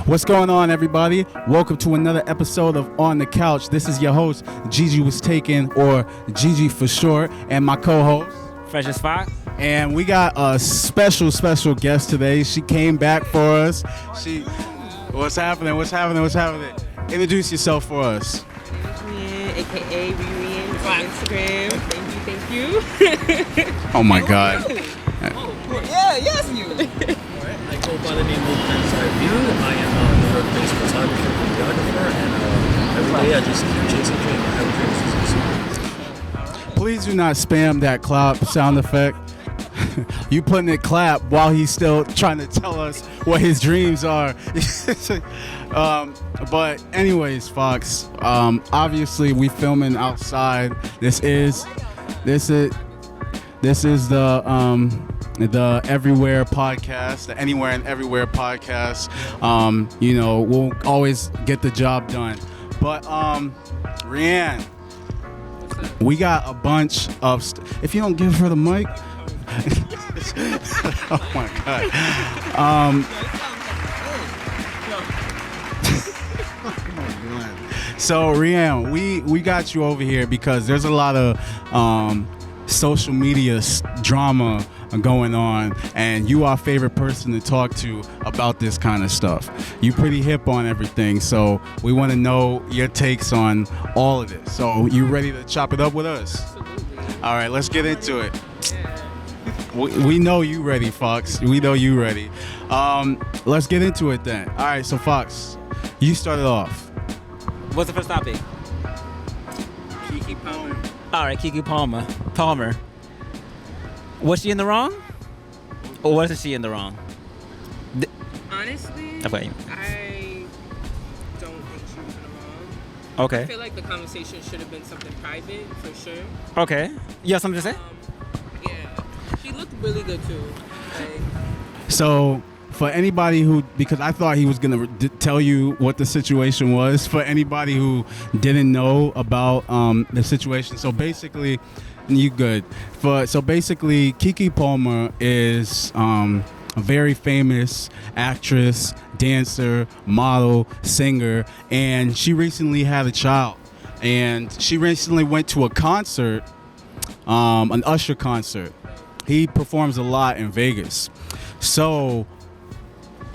What's going on, everybody? Welcome to another episode of On the Couch. This is your host, Gigi Was Taken, or Gigi for short, and my co-host, Fresh as Fox. And we got a special guest today. She came back for us. What's happening? Introduce yourself for us. Ryan, aka Riri on Instagram. Thank you. Oh my God. Yes, you. I go by the name of View. I am New York-based photographer and videographer, and every day I just keep chasing dreams. I have dreams. Please do not spam that clap sound effect. You putting it clap while he's still trying to tell us what his dreams are. But anyways, Fox, obviously we filming outside. This is the Everywhere podcast, the Anywhere and Everywhere podcast. We'll always get the job done. But Rianne, we got a bunch of if you don't give her the mic. Oh my God. So Rianne, we got you over here because there's a lot of social media drama going on, and you are our favorite person to talk to about this kind of stuff. You pretty hip on everything, so we want to know your takes on all of this. So you ready to chop it up with us? Absolutely. All right, let's get into it. We know you ready, Fox. We know you ready. Let's get into it then. All right, so Fox, you started off. What's the first topic? Keke Palmer. All right, Keke Palmer. Was she in the wrong? Or wasn't she in the wrong? Honestly, Okay. I don't think she was in the wrong. I Okay. feel like the conversation should have been something private, for sure. Okay. You have something to say? Yeah. She looked really good, too. Like, So for anybody because I thought he was going to tell you what the situation was, for anybody who didn't know about the situation. So basically, you good. So basically, Keke Palmer is a very famous actress, dancer, model, singer, and she recently had a child. And she recently went to a concert, an Usher concert. He performs a lot in Vegas. So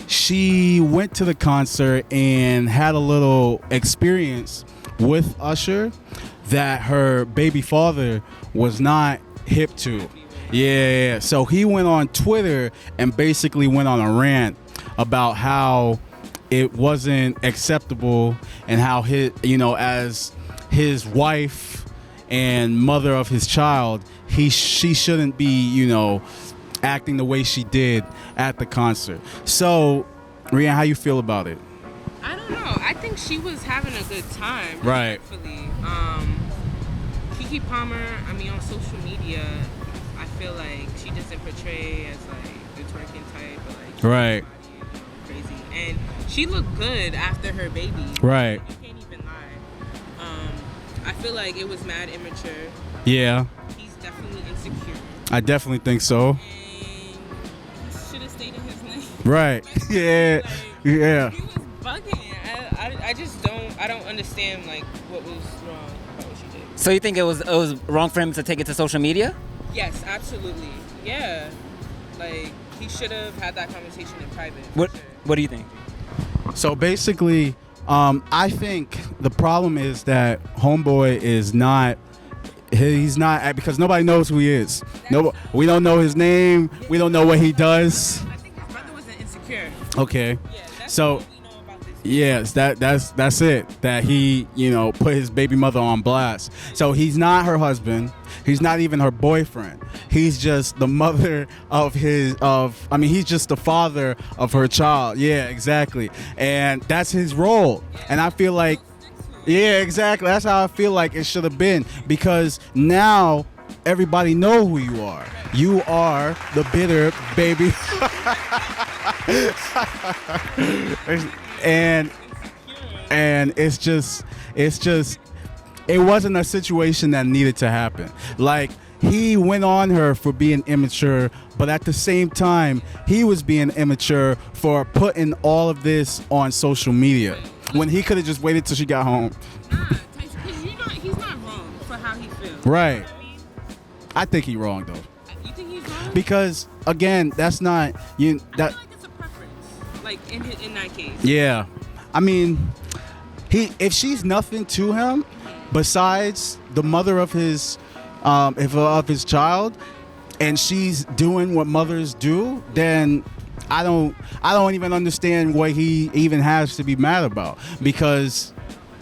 she went to the concert and had a little experience with Usher that her baby father was not hip to. Yeah. So he went on Twitter and basically went on a rant about how it wasn't acceptable and how as his wife and mother of his child, she shouldn't be, acting the way she did at the concert. So, Rianne, how you feel about it? I don't know. I think she was having a good time. Right. Respectfully. Keke Palmer, on social media, I feel like she doesn't portray as like the twerking type, or like Right. crazy. And she looked good after her baby. Right. You can't even lie. I feel like it was mad immature. Yeah, He's definitely insecure. I definitely think so. And he should have stayed in his lane. Right. Yeah. Yeah. He was bugging. I don't understand like what was wrong about what she did. So you think it was wrong for him to take it to social media? Yes, absolutely. Yeah. Like he should have had that conversation in private. for What sure. What do you think? So basically, I think the problem is that Homeboy is not. He's not, because nobody knows who he is. We don't know his name. We don't know what he does. I think his brother wasn't insecure. Okay. Yeah, that's So, what we know about this. yes, that's it. That he, put his baby mother on blast. So he's not her husband. He's not even her boyfriend. He's just the mother he's just the father of her child. Yeah, exactly. And that's his role. And I feel like, yeah, exactly. That's how I feel like it should have been, because now everybody know who you are. You are the bitter baby. and it's just it wasn't a situation that needed to happen. Like, he went on her for being immature, but at the same time, he was being immature for putting all of this on social media when he could have just waited till she got home. Nah, because he's not wrong for how he feels. Right. You know what I mean? I think he's wrong though, You think he's wrong? because again, that's not you. I That feel like it's a preference. Like in that case. yeah, I mean, if she's nothing to him besides the mother of his child, and she's doing what mothers do, then I don't even understand what he even has to be mad about, because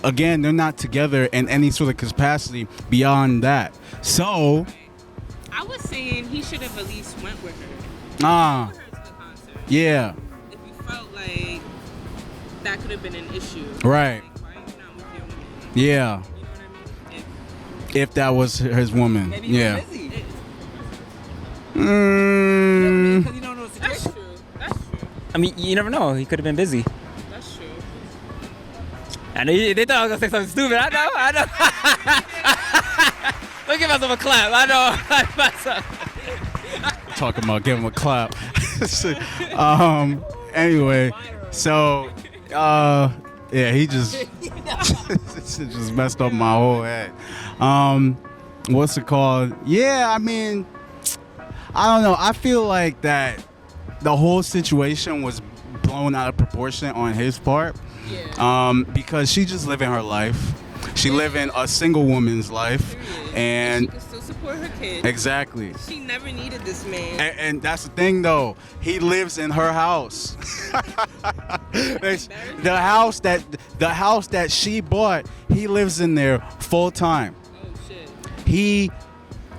again, they're not together in any sort of capacity beyond that. So I was saying he should have at least went with her. ah, Went with her to the concert. yeah, If you felt like that could have been an issue. right, Like, why are you not with your woman? yeah, You know what I mean? if that was his woman, Maybe he yeah. was busy. Mm, Because you don't know the That's situation. true. That's true. I mean, you never know. He could have been busy. That's true. I know they thought I was gonna say something stupid. I know. Don't give myself a clap. I know. talking about give him a clap. Anyway, so yeah, he just just messed up my whole head. What's it called? Yeah, I mean, I don't know. I feel like that the whole situation was blown out of proportion on his part. Yeah. Because she just living her life. She living a single woman's life, Period. and she can still support her kids. exactly. She never needed this man. And that's the thing, though. He lives in her house. the house that she bought. He lives in there full time. Oh shit. He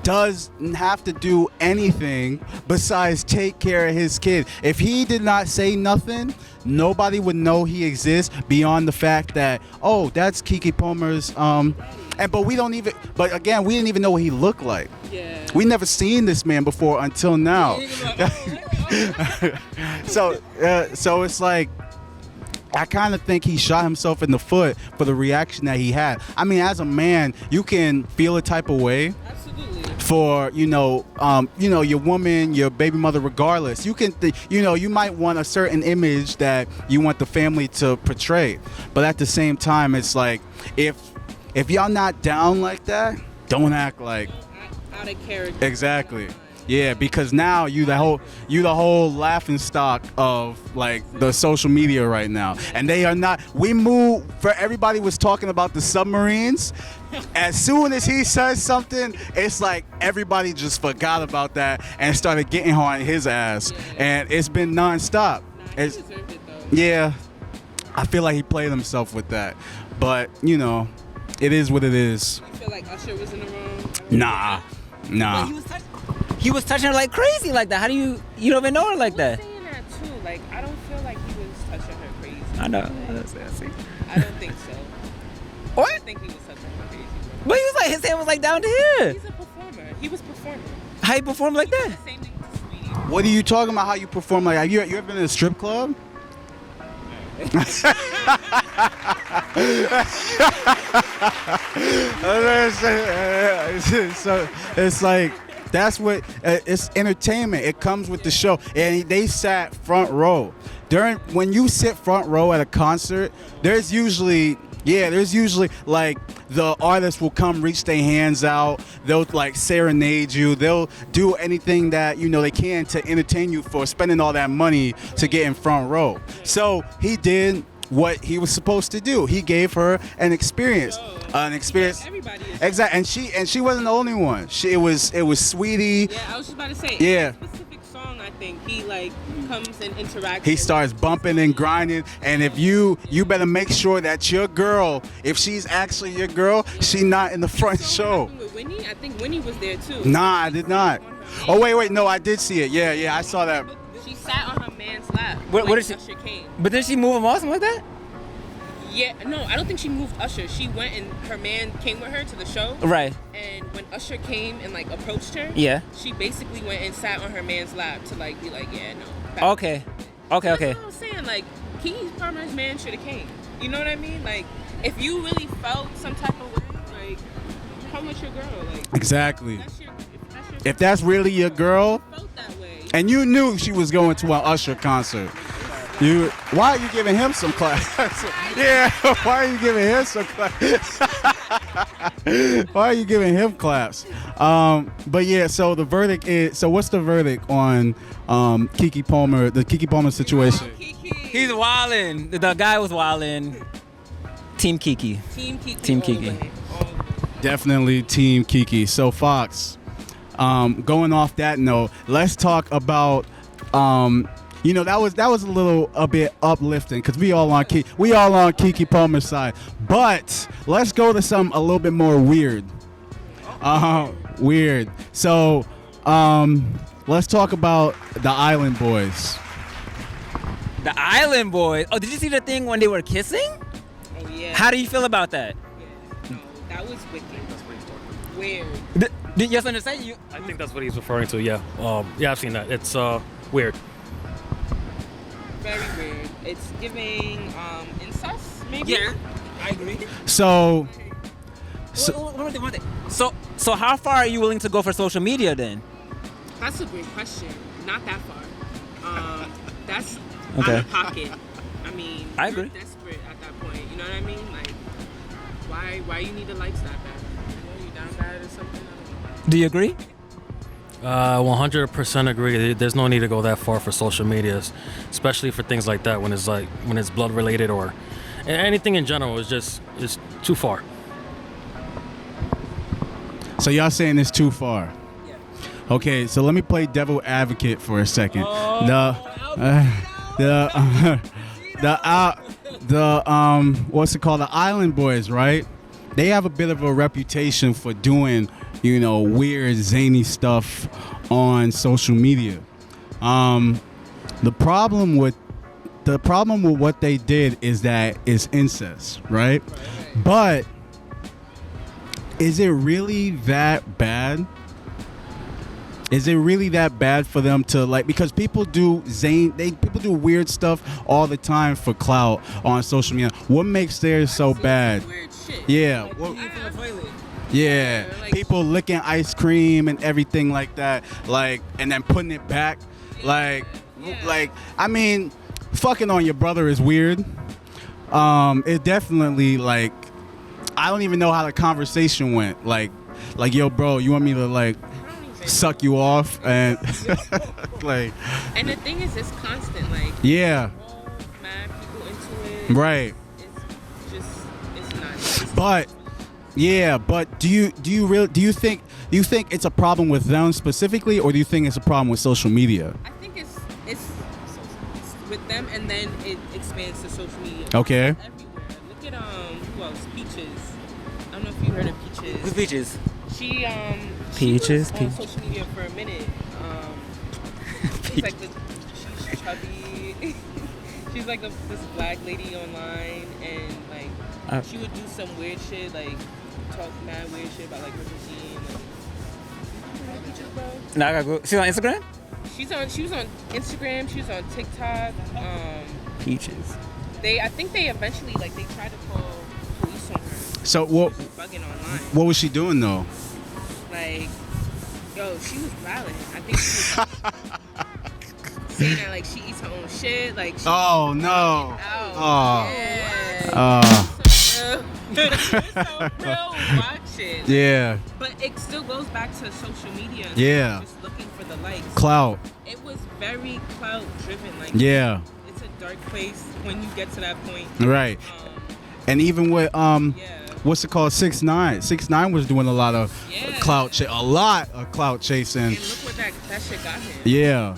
doesn't have to do anything besides take care of his kid. If he did not say nothing, nobody would know he exists beyond the fact that, oh, that's Keke Palmer's but we didn't even know what he looked like. Yeah. We never seen this man before until now. So it's like, I kind of think he shot himself in the foot for the reaction that he had. I mean, as a man, you can feel a type of way Absolutely. for your woman, your baby mother, regardless. You can you might want a certain image that you want the family to portray, but at the same time, it's like, if y'all not down like that, don't act like Out of character. exactly. Yeah, because now you the whole laughing stock of like the social media right now, and they are not. We move for everybody was talking about the submarines. As soon as he says something, it's like everybody just forgot about that and started getting on his ass, and it's been nonstop. Nah, he It's, deserved it though. yeah, I feel like he played himself with that, but it is what it is. You feel like Usher was in the wrong? Nah. He was touching her like crazy like that. How do you don't even know her like I that? was saying that too. Like, I don't feel like he was touching her crazy. I know. I don't think so. I What? think he was touching her crazy. But he was like, his hand was like down to here. He's a performer. He was performing. How you perform like that? The same thing to Sweetie. What are you talking about? How you perform? Like, have you ever been in a strip club? So it's like that's what it's entertainment. It comes with the show, and they sat front row. When you sit front row at a concert, there's usually like the artist will come reach their hands out. They'll like serenade you. They'll do anything that they can to entertain you for spending all that money to get in front row. So he did what he was supposed to do. He gave her an experience. Everybody is. Exactly. And she wasn't the only one. It was Sweetie. Yeah, I was just about to say. Yeah. In that specific song, I think he like comes and interacts. He starts bumping and grinding, and if you better make sure that your girl, if she's actually your girl, she not in the front show. What happened with Winnie? I think Winnie was there too. Nah, I did not. Oh wait, no, I did see it. Yeah, I saw that. She sat on her man's lap. What like is she- Usher came. But then she move him off, something like that? Yeah, no, I don't think she moved Usher. She went and her man came with her to the show. Right. And when Usher came and like approached her, Yeah. she basically went and sat on her man's lap to like be like, yeah, no. back Okay. off. Okay. That's what I was saying. Like, Keke Palmer's man should have came. You know what I mean? Like, if you really felt some type of way, like, come with your girl. Like, Exactly. that's your. if that's really your girl, Felt that way. and you knew she was going to an Usher concert, why are you giving him some class? Yeah, why are you giving him some class? Why are you giving him claps? But yeah, so the verdict is. So what's the verdict on Keke Palmer? The Keke Palmer situation. Keke. He's wildin'. The guy was wildin'. Team Keke. Team Keke. Team all the Keke. way, all the way. Definitely Team Keke. So Fox, going off that note, let's talk about. That was a bit uplifting because we all on Keke Palmer's side. But let's go to something a little bit more weird. Weird. So let's talk about the Island Boys. The Island Boys. Oh, did you see the thing when they were kissing? Oh yeah. How do you feel about that? Yeah. No, that was wicked. That's what he's talking Weird. Did you understand? You. about. I think that's what he's referring to. Yeah. Yeah, I've seen that. It's weird. Very weird. It's giving incest, maybe. Yeah, I agree. So One thing. So how far are you willing to go for social media then? That's a great question. Not that far. That's Okay. out of pocket. I mean, I you're agree. desperate at that point. You know what I mean? Like, why you need the likes that bad? You know, you down bad or something? I don't know. Do you agree? 100% agree. There's no need to go that far for social medias, especially for things like that when it's blood related or anything in general is too far. So y'all saying it's too far? Yeah. Okay, so let me play devil advocate for a second. What's it called? The Island Boys, right? They have a bit of a reputation for doing, weird, zany stuff on social media. The problem with what they did is that it's incest, right? But is it really that bad? Is it really that bad for them to because people do people do weird stuff all the time for clout on social media. What makes theirs so bad? Weird shit. Yeah. Like, What- eat from the toilet. Yeah, Like- people licking ice cream and everything like that, and then putting it back, Yeah. I mean, fucking on your brother is weird. It definitely I don't even know how the conversation went. Like, yo, bro, you want me to I don't even suck you off and And the thing is, it's constant. Like, yeah, all mad people into it. right. It's nuts. But do you think it's a problem with them specifically, or do you think it's a problem with social media? I think it's with them, and then it expands to social media. Okay. It's everywhere. Look at who else? Peaches. I don't know if you heard of Peaches. Who's Peaches? She Peaches, she was on social media for a minute. She's like she's chubby. She's like this black lady online, and she would do some weird shit, talk mad weird shit about her routine. You know Peaches, bro? Now I gotta go. She's on Instagram? She was on Instagram. She was on TikTok. Peaches. I think they eventually they tried to call police on her. So She was bugging online. what was she doing though? She was violent. I think she was saying that she eats her own shit. She Oh no. out. Oh. Yeah. Some real wild shit. Yeah. But it still goes back to social media. And Yeah. just looking for the likes. Clout. It was very clout driven. Yeah. It's a dark place when you get to that point. Right. And even with Yeah. what's it called? 6ix9ine. 6ix9ine was doing a lot of Yeah. clout chasing. And look what that shit got him. Yeah.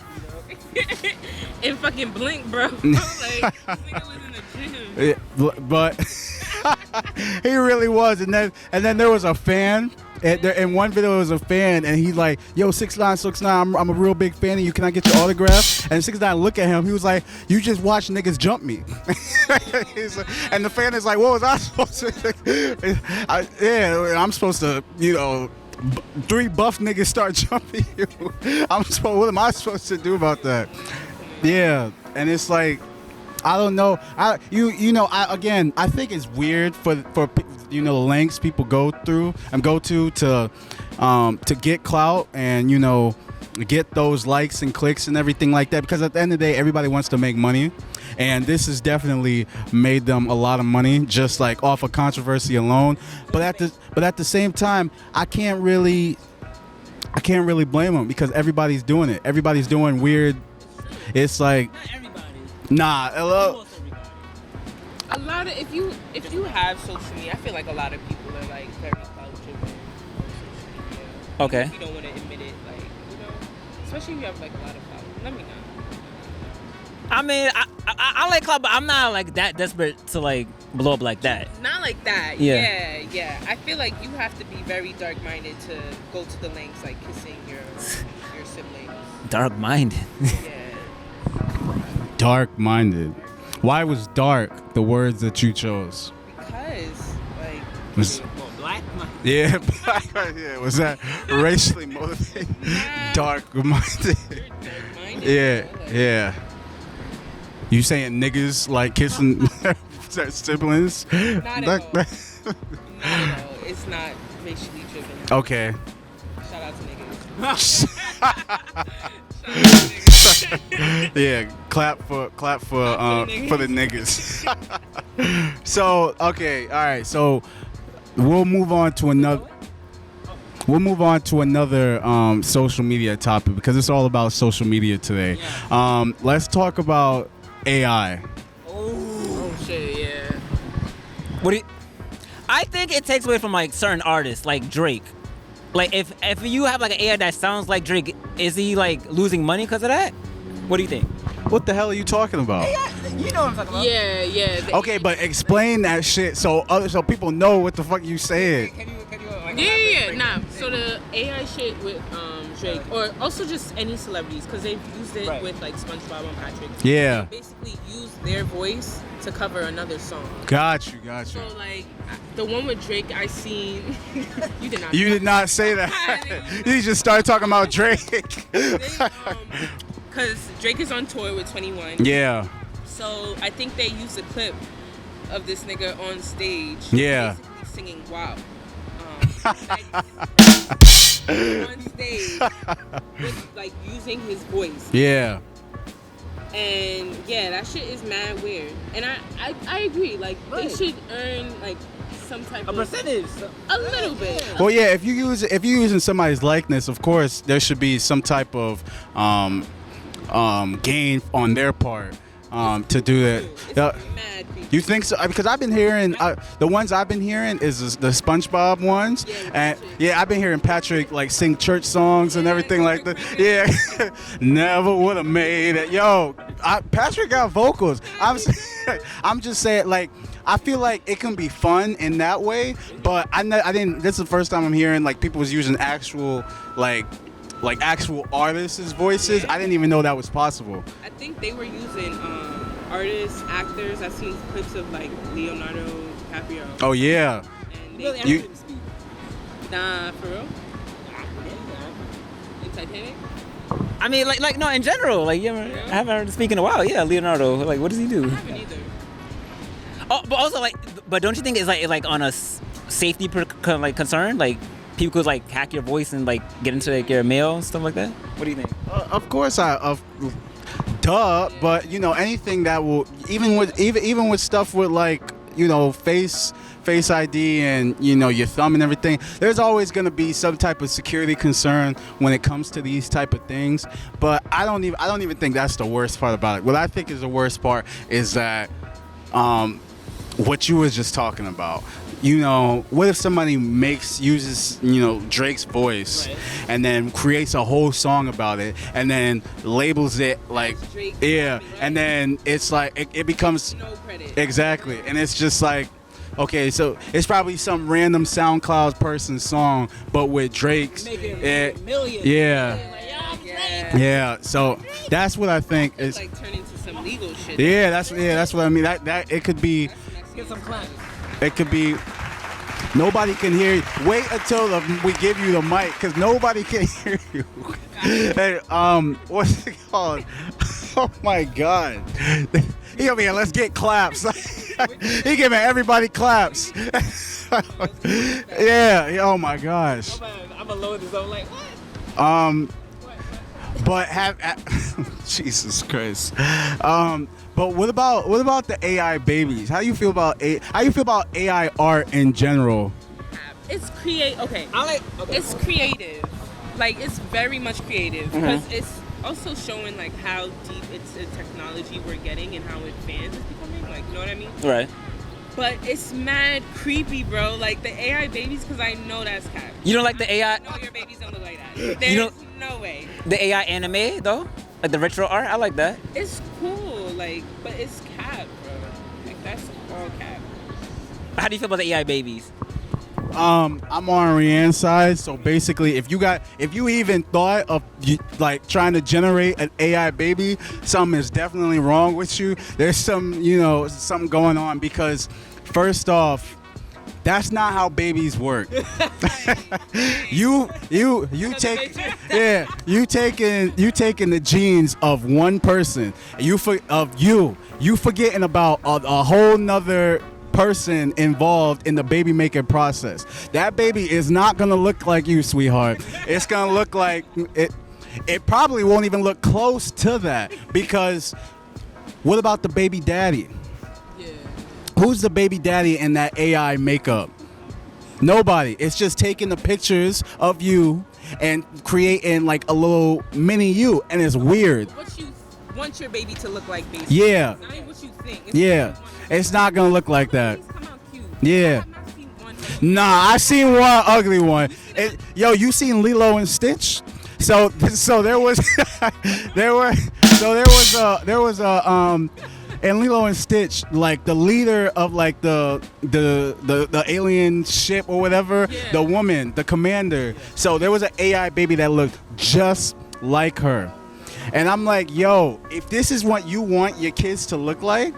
And fucking Blink, bro. This nigga was in the gym. But he really was. And then there was a fan. In one video, there was a fan, and he's like, "Yo, 6ix9ine, I'm a real big fan of you. Can I get your autograph?" And 6ix9ine look at him. He was like, "You just watch niggas jump me." And the fan is like, "What was I supposed to? I'm supposed to, 3 buff niggas start jumping you. What am I supposed to do about that?" Yeah, and it's like, I don't know. I think it's weird for the lengths people go through and go to get clout and get those likes and clicks and everything like that, because at the end of the day everybody wants to make money, and this has definitely made them a lot of money just like off of controversy alone. But at the same time, I can't really blame them because everybody's doing it. Everybody's doing weird. It's like Not everybody. nah. Hello. Almost everybody. A lot of if you have social media, I feel like a lot of people are like very clout driven on social media. Okay. If you don't want to admit it, like especially if you have like a lot of clout. Let me know. I mean, I like clout, but I'm not like that desperate to like blow up like that. Not like that. Yeah. Yeah. I feel like you have to be very dark-minded to go to the lengths like kissing your siblings. Dark-minded. Yeah. Dark-minded. Why was dark the words that you chose? Because like Was, Black. yeah, yeah. Was that racially motivated? Nah. Dark-minded. you're dark-minded. Yeah, Like, yeah. You saying niggas like kissing their siblings? Not at all. Not at all. It's not racially driven. Okay. Shout out to niggas. Yeah, clap for the niggas. So okay, all right. So we'll move on to another. Social media topic because it's all about social media today. Let's talk about AI. Oh shit, yeah. What do you? I think it takes away from like certain artists, like Drake. Like if you have like an AI that sounds like Drake, is he like losing money because of that? What do you think? What the hell are you talking about? You know what I'm talking about. Yeah. Okay, but explain that shit so people know what the fuck you said. Can you Yeah. Nah. So the AI shit with Drake, or also just any celebrities, because they've used it Right. with like SpongeBob and Patrick. Yeah. They basically use their voice to cover another song. Got you. So like the one with Drake, I seen. You did not. You did not say that. You just started talking about Drake. Because Drake is on tour with 21. Yeah. So I think they used a clip of this nigga on stage. Yeah. Basically singing "Wow." On stage with like using his voice. Yeah. And yeah, that shit is mad weird. And I agree. Like they should earn like some type A of percentage. a little bit. Well, yeah. If you're using somebody's likeness, of course there should be some type of gain on their part to do that. It's Yeah. mad people. You think so? Because I've been hearing the ones I've been hearing is the SpongeBob ones, and yeah, I've been hearing Patrick like sing church songs and everything like that. Yeah, never would have made it. Yo, Patrick got vocals. I'm just saying, like, I feel like it can be fun in that way, but I didn't. This is the first time I'm hearing like people was using actual like actual artists' voices. I didn't even know that was possible. I think they were using artists, actors. I've seen clips of like Leonardo DiCaprio. Oh yeah. And Really, they, You- nah, for real? In Titanic? I mean, like no, in general, like I haven't heard him speak in a while. Yeah, Leonardo. Like, what does he do? I haven't either. Oh, but also but don't you think it's like on a safety concern? Like people could like hack your voice and like get into like your mail and stuff like that. What do you think? Of course, duh. But anything that will even with stuff with like face ID and your thumb and everything, there's always going to be some type of security concern when it comes to these type of things. But I don't even think that's the worst part about it. What I think is the worst part is that what you was just talking about. What if somebody uses Drake's voice, Right. and then creates a whole song about it and then labels it like Drake, yeah, right? and then it's like it becomes No credit. exactly, and it's just like, okay, so it's probably some random SoundCloud person's song, but with Drake's. millions. Yeah, Yeah. yeah. So that's what I think It's is. like turn into some legal shit. Yeah, that's what I mean. That it could be. Get some clap. It could be. Nobody can hear you. Wait until we give you the mic, because nobody can hear you. Hey, what's it called? Oh my God. He over here, let's get claps. He giving everybody claps. Yeah. Oh my gosh. I'm a load this. I'm like, what? But Jesus Christ. But what about the AI babies? How you feel about AI art in general? It's It's creative. Like, it's very much creative because it's also showing like how deep it's the technology we're getting and how advanced it's becoming. Like, you know what I mean? Right. But it's mad creepy, bro. Like the AI babies, because I know that's cat. You don't like the AI? No, your babies don't look like that. There's no way. The AI anime though, like the retro art. I like that. It's cool, like, but it's cat, bro. Like that's all cat. How do you feel about the AI babies? I'm on Rianne's side. So basically, if you even thought of like trying to generate an AI baby, something is definitely wrong with you. There's something going on, because first off, that's not how babies work. you taking the genes of one person. You forgetting about a whole nother person involved in the baby making process. That baby is not gonna look like you, sweetheart. It's gonna look like it probably won't even look close to that, because what about the baby daddy? Yeah. Who's the baby daddy in that AI makeup? Nobody. It's just taking the pictures of you and creating like a little mini you, and it's weird. What you want your baby to look like, basically. Yeah. It's not even what you think. Yeah. It's not gonna look like that. Come out cute. Yeah. I've not seen one. Nah, I seen one ugly one. You seen Lilo and Stitch? So there was in Lilo and Stitch, like the leader of like the alien ship or whatever, Yeah. the woman, the commander. So there was an AI baby that looked just like her. And I'm like, yo, if this is what you want your kids to look like,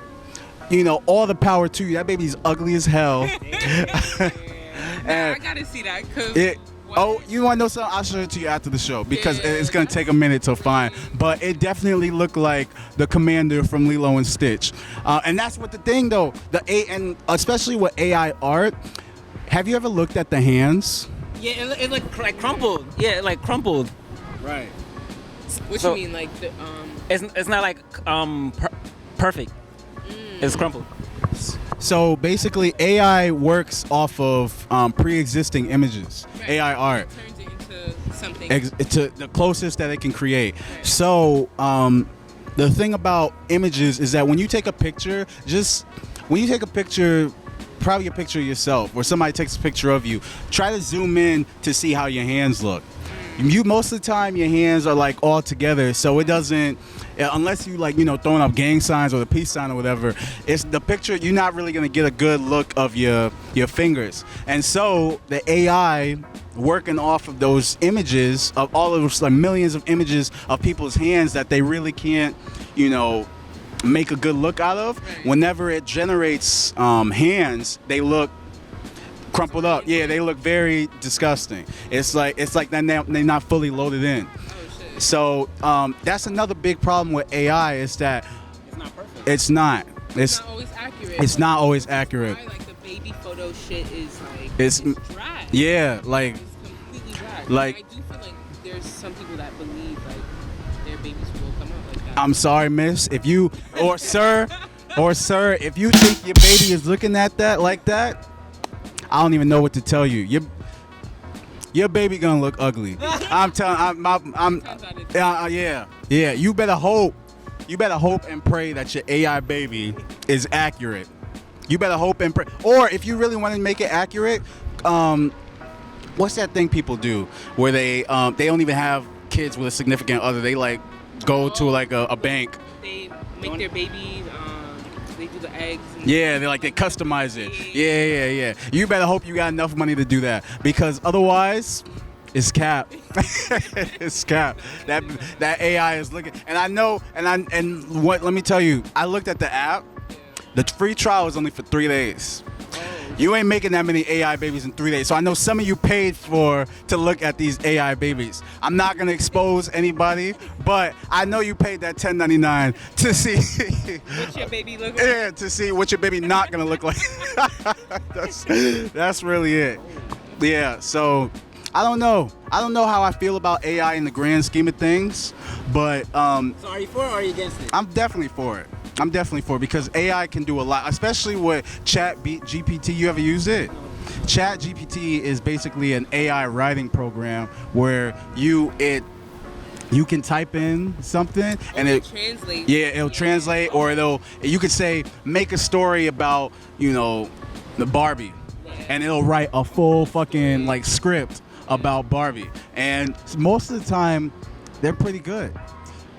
all the power to you. That baby's ugly as hell. I gotta see that. You want to know something? I'll show it to you after the show, because it's going to take a minute to find. But it definitely looked like the commander from Lilo and Stitch. And that's what the thing, though. And especially with AI art, have you ever looked at the hands? Yeah, it looked like crumpled. Yeah, like crumpled. Right. What So- you mean, like the It's not like perfect. It's crumpled. So basically, AI works off of pre-existing images, Right. AI art. turns it into something. To the closest that it can create. So the thing about images is that when you take a picture, probably a picture of yourself, or somebody takes a picture of you, try to zoom in to see how your hands look. Most of the time your hands are like all together, so it doesn't, unless you like throwing up gang signs or the peace sign or whatever, it's the picture, you're not really going to get a good look of your fingers. And so the AI working off of those images, of all of those like millions of images of people's hands that they really can't make a good look out of, whenever it generates hands, they look crumpled up. Yeah, they look very disgusting. It's like they're not fully loaded in. So that's another big problem with AI, is that It's not perfect. it's not. It's not always accurate. It's not always accurate. Like the baby photo shit is like It's dry. yeah, like It's completely dry. Like- I do feel like there's some people that believe like their babies will come out like that. I'm sorry, miss, if you or sir, if you think your baby is looking at that like that, I don't even know what to tell you. Your baby gonna look ugly. I'm telling. Yeah. You better hope and pray that your AI baby is accurate. You better hope and pray. Or if you really want to make it accurate, what's that thing people do where they don't even have kids with a significant other? They like go to like a bank. They make their babies. They do the eggs. And Yeah, they customize it. Yeah. You better hope you got enough money to do that, because otherwise, it's cap. It's cap. That AI is looking, and I know, and what? Let me tell you, I looked at the app. The free trial is only for 3 days. You ain't making that many AI babies in 3 days. So I know some of you paid to look at these AI babies. I'm not gonna expose anybody, but I know you paid that $10.99 to see What's your baby look like? yeah, to see what your baby not gonna look like. that's really it. Yeah, so I don't know. I don't know how I feel about AI in the grand scheme of things, but So are you for it or are you against it? I'm definitely for it. I'm definitely for it because AI can do a lot, especially with GPT. You ever use it? Chat GPT is basically an AI writing program where you can type in something and it translate. Yeah, it'll translate, or you could say make a story about the Barbie, and it'll write a full fucking like script about Barbie, and most of the time they're pretty good.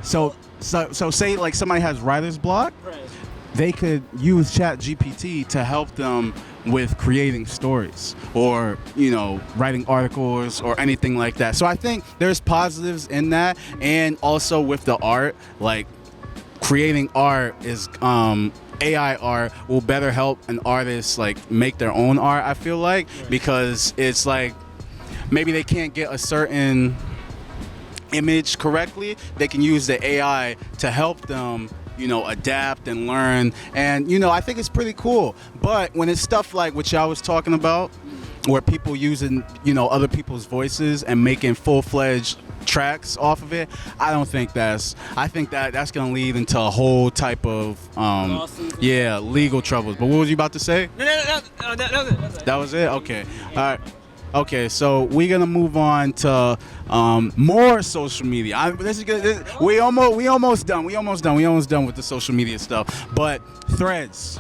So say like somebody has writer's block, Right. they could use Chat GPT to help them with creating stories or writing articles or anything like that. So I think there's positives in that, and also with the art, like creating art is AI art will better help an artist like make their own art, I feel like, because it's like maybe they can't get a certain image correctly, they can use the AI to help them adapt and learn, and I think it's pretty cool. But when it's stuff like what y'all was talking about, where people using other people's voices and making full-fledged tracks off of it, I think that's gonna lead into a whole type of legal troubles. But what was you about to say? No, that was it. Okay. All right. Okay, so we're gonna move on to more social media. We almost done with the social media stuff. But Threads.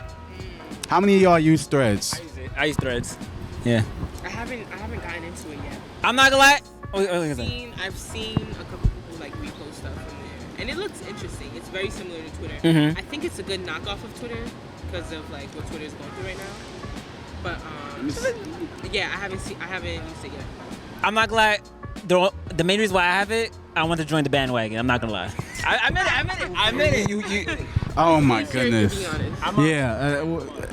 How many of y'all use Threads? I use Threads. Yeah. I haven't gotten into it yet. I'm not gonna lie. I've seen a couple people like repost stuff from there, and it looks interesting. It's very similar to Twitter. Mhm. I think it's a good knockoff of Twitter because of like what Twitter is going through right now. But yeah, I haven't used it yet. I'm not gonna lie. The main reason why I have it, I want to join the bandwagon. I'm not gonna lie. I meant it. You. Oh my Sure, goodness. to be honest. Yeah.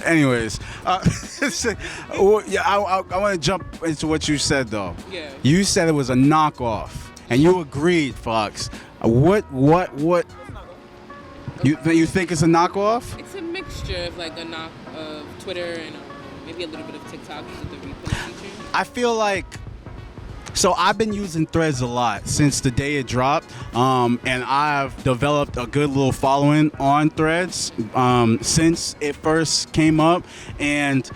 Anyways, I want to jump into what you said though. Yeah. You said it was a knockoff, and you agreed, Fox. What? You think it's a knockoff? It's a mixture of like a knock of Twitter and maybe a little bit of TikTok with the repost feature. I feel like. So I've been using Threads a lot since the day it dropped, and I've developed a good little following on Threads since it first came up, and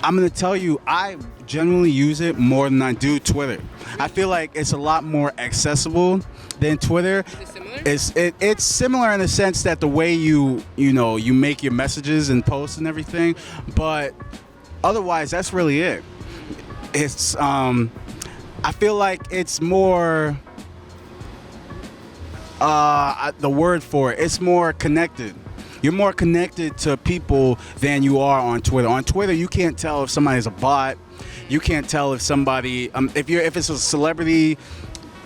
I'm gonna tell you, I generally use it more than I do Twitter. I feel like it's a lot more accessible than Twitter. Is it similar? It's similar in the sense that the way you make your messages and posts and everything, but otherwise that's really it. It's I feel like it's more the word for it's more connected. You're more connected to people than you are on Twitter. On Twitter, you can't tell if somebody's a bot. You can't tell if somebody if it's a celebrity,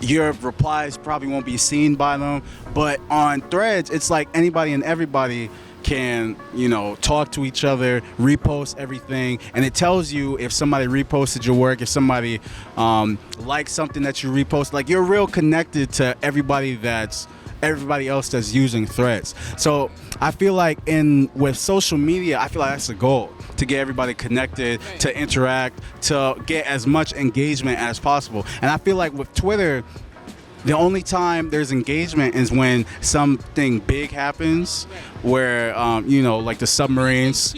your replies probably won't be seen by them. But on Threads, it's like anybody and everybody can talk to each other, repost everything, and it tells you if somebody reposted your work, if somebody likes something that you repost. Like, you're real connected to everybody else that's using Threads. So I feel like with social media, I feel like that's the goal, to get everybody connected, to interact, to get as much engagement as possible. And I feel like with Twitter, the only time there's engagement is when something big happens, where like the submarines.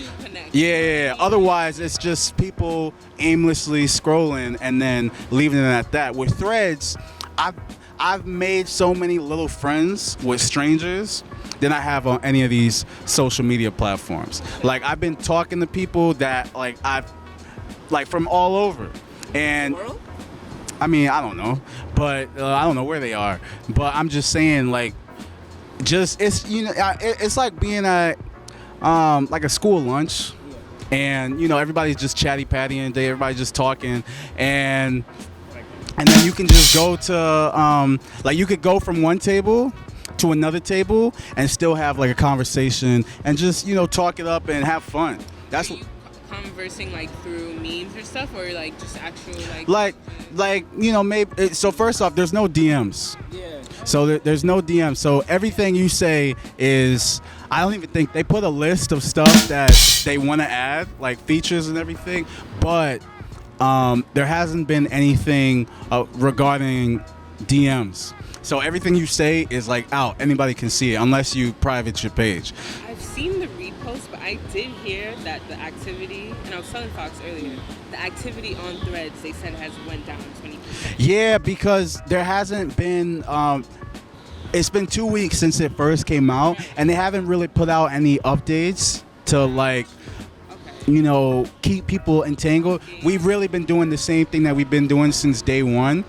Yeah. Otherwise, it's just people aimlessly scrolling and then leaving it at that. With Threads, I've made so many little friends with strangers than I have on any of these social media platforms. Like, I've been talking to people that I've from all over, and I mean, I don't know, but I don't know where they are. But I'm just saying, it's like being at like a school lunch, and everybody's just chatty pattying, everybody's just talking, and then you can just go to you could go from one table to another table and still have like a conversation and just talk it up and have fun. That's what. conversing like through memes or stuff, or like just actual like you know, maybe. So first off, there's no DMs. Yeah. So there's no DMs. So everything you say is, I don't even think they put a list of stuff that they want to add, like features and everything, but there hasn't been anything regarding DMs. So everything you say is like out. Anybody can see it unless you private your page. I've seen the repost, but I did hear that the activity, and I was telling Fox earlier, the activity on Threads, they said has went down 20%. Yeah, because there hasn't been. It's been 2 weeks since it first came out, and they haven't really put out any updates to like, you know, keep people entangled. We've really been doing the same thing that we've been doing since day one.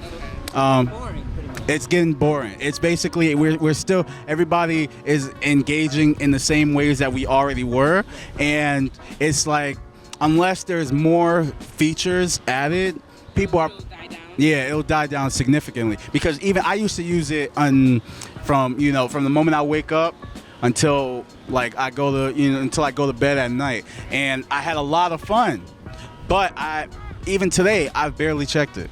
Boring, pretty much. It's getting boring. It's basically we're still, everybody is engaging in the same ways that we already were, and it's like unless there's more features added, people are. Yeah, it'll die down significantly because even I used to use it from the moment I wake up until like until I go to bed at night, and I had a lot of fun. But even today I barely checked it.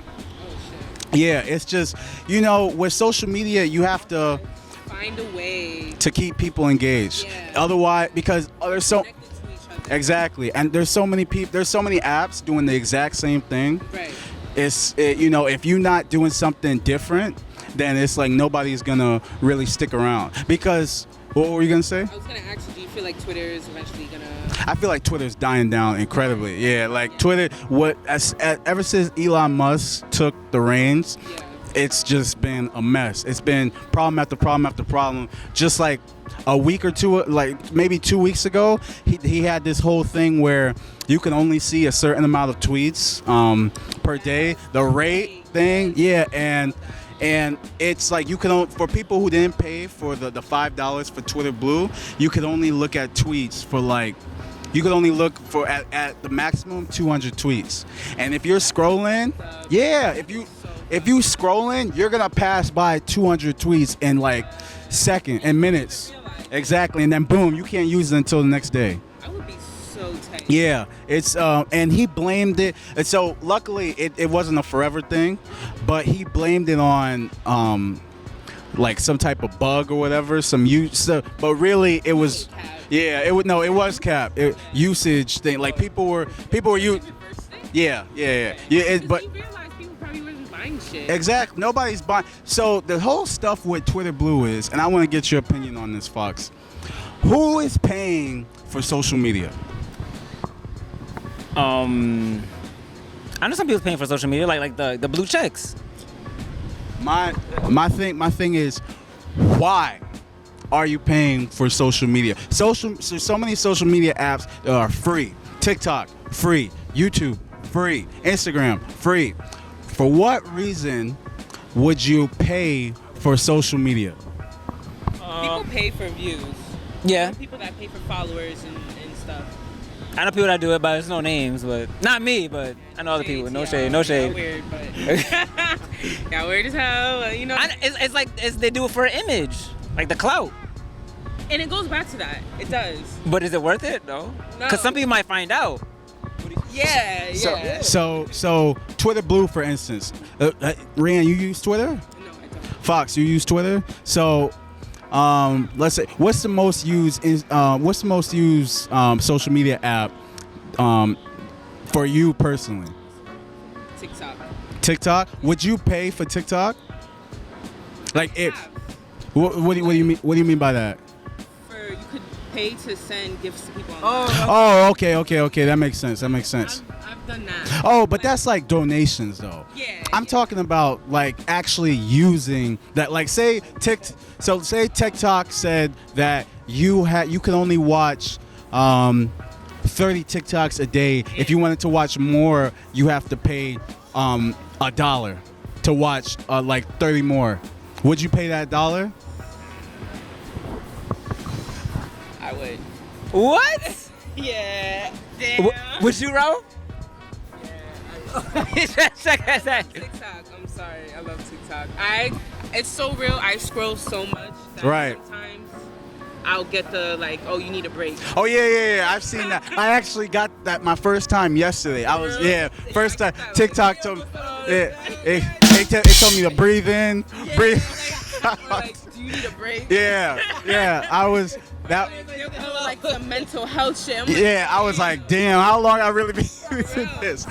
Yeah, it's just, you know, with social media you have to find a way to keep people engaged. Yeah. Otherwise, because there's so connected to each other. exactly, and there's so many apps doing the exact same thing. Right. You know, if you're not doing something different, then it's like nobody's gonna really stick around. Because what were you gonna say? I was gonna ask you, do you feel like Twitter is eventually gonna? I feel like Twitter's dying down incredibly. Yeah, like Twitter. Ever since Elon Musk took the reins, Yeah. it's just been a mess. It's been problem after problem after problem. Just like a week or two, like maybe 2 weeks ago, he had this whole thing where you can only see a certain amount of tweets per day. The rate thing, yeah, and it's like you can for people who didn't pay for the $5 for Twitter Blue, you could only look at tweets for like. You could only look for at the maximum 200 tweets, and if you're scrolling, yeah, if you scrolling, you're gonna pass by 200 tweets in like seconds and minutes, exactly, and then boom, you can't use it until the next day. I would be so tight. Yeah, it's and he blamed it. And so luckily, it wasn't a forever thing, but he blamed it on like some type of bug or whatever, but really it was. Yeah, it was cap. Usage thing, like people were you. Yeah. But you realize people probably wasn't buying shit. Exactly, nobody's buying. So the whole stuff with Twitter Blue is, and I want to get your opinion on this, Fox. Who is paying for social media? I know some people paying for social media, like the blue checks. My thing is, why are you paying for social media? So many social media apps that are free. TikTok, free. YouTube, free. Instagram, free. For what reason would you pay for social media? People pay for views. Yeah. People that pay for followers and stuff. I know people that do it, but there's no names. But not me, but I know other people. No shade, no shade. Got weird, but got weird as hell. But, you know. It's like they do it for an image, like the clout. And it goes back to that. It does. But is it worth it? No. No. Because some people might find out. Yeah. So Twitter Blue, for instance. Rian, you use Twitter? No, I don't. Fox, you use Twitter? So let's say what's the most used social media app for you personally? TikTok? Would you pay for TikTok? Like what do you mean? What do you mean by that? You could pay to send gifts to people. Oh, okay. That makes sense. I've done that. Oh, but that's like donations, though. Yeah. I'm talking about like actually using that. Like, say TikTok said that you can only watch 30 TikToks a day. If you wanted to watch more, you have to pay $1 to watch like 30 more. Would you pay that $1? I would. What? Yeah. Damn. Would you, Ro? Yeah. TikTok. I'm sorry. I love TikTok. It's so real. I scroll so much that Right. sometimes I'll get the like, oh, you need a break. Oh yeah. I've seen that. I actually got that my first time yesterday. I was first time TikTok told me. It told me to breathe in, breathe. Like, do you need a break? Yeah. I was that. Like some mental health shit. I was like, damn, how long I really been using this?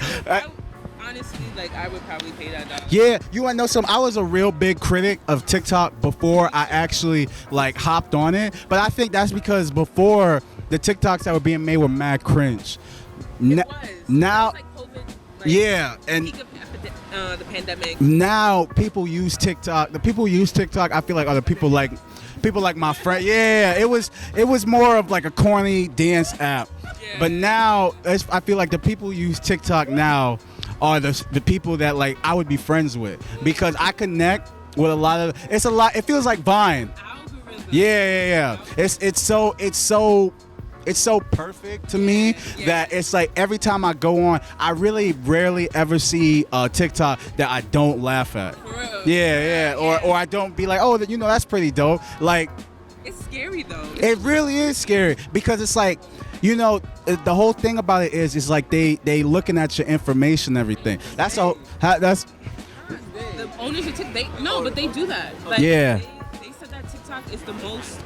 Honestly, like I would probably pay that $1. Yeah, you wanna know something? I was a real big critic of TikTok before I actually like hopped on it, but I think that's because before the TikToks that were being made were mad cringe. Now, Now, COVID, and peak of the pandemic. now people use TikTok. The people who use TikTok, I feel like, are the people like my friend. Yeah, it was more of like a corny dance app, but now I feel like the people who use TikTok now are the people that like I would be friends with because I connect with a lot of. It feels like Vine. Algorithm. Yeah. It's so perfect to me that it's like every time I go on, I really rarely ever see a TikTok that I don't laugh at. Yeah. Or I don't be like, oh, that's pretty dope. Like, it's scary though. It really is scary because it's like, the whole thing about it is like they looking at your information and everything. That's the owners of TikTok. But they do that. Like, yeah. They said that TikTok is the most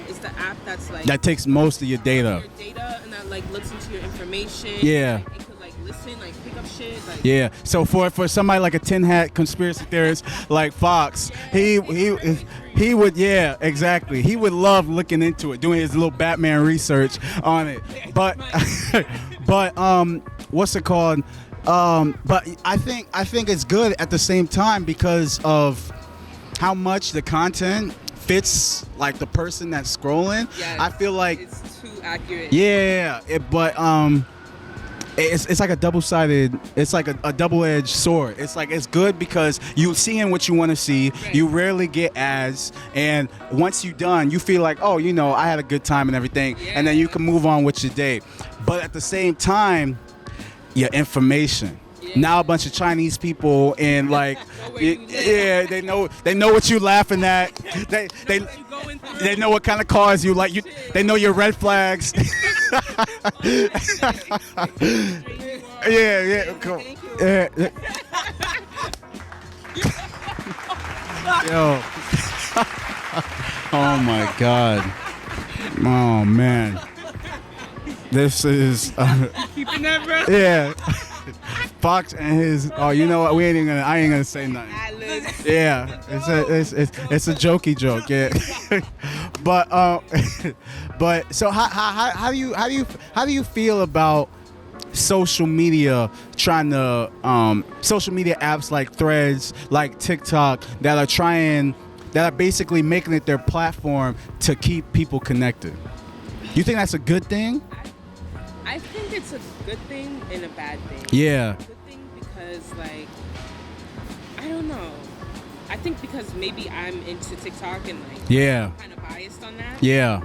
is the app that's like that takes most of your data. And that like looks into your information. Yeah. Like, it could like listen, like pick up shit. Like, yeah. So for somebody like a tin hat conspiracy theorist like Fox, he would exactly. He would love looking into it, doing his little Batman research on it. But what's it called? But I think it's good at the same time because of how much the content fits like the person that's scrolling. Yes, I feel like it's too accurate. Yeah, but it's like a double-sided. It's like a double-edged sword. It's like it's good because you seeing what you want to see. Right. You rarely get ads, and once you're done, you feel like, oh, I had a good time and everything, and then you can move on with your day. But at the same time, your information. Now a bunch of Chinese people and like they know what you laughing at. They know what kind of cars you like. They know your red flags. Cool. Yo. Oh my God. Oh man. This is Keeping that, bro. yeah. Fox and his. Oh, you know what? I ain't gonna say nothing. Yeah, it's a jokey joke. Yeah, but so how do you feel about social media trying to social media apps like Threads, like TikTok that are basically making it their platform to keep people connected? You think that's a good thing? I think it's a good thing and a bad thing. Yeah. It's a good thing because, like, I don't know. I think because maybe I'm into TikTok and, like, I'm kind of biased on that. Yeah.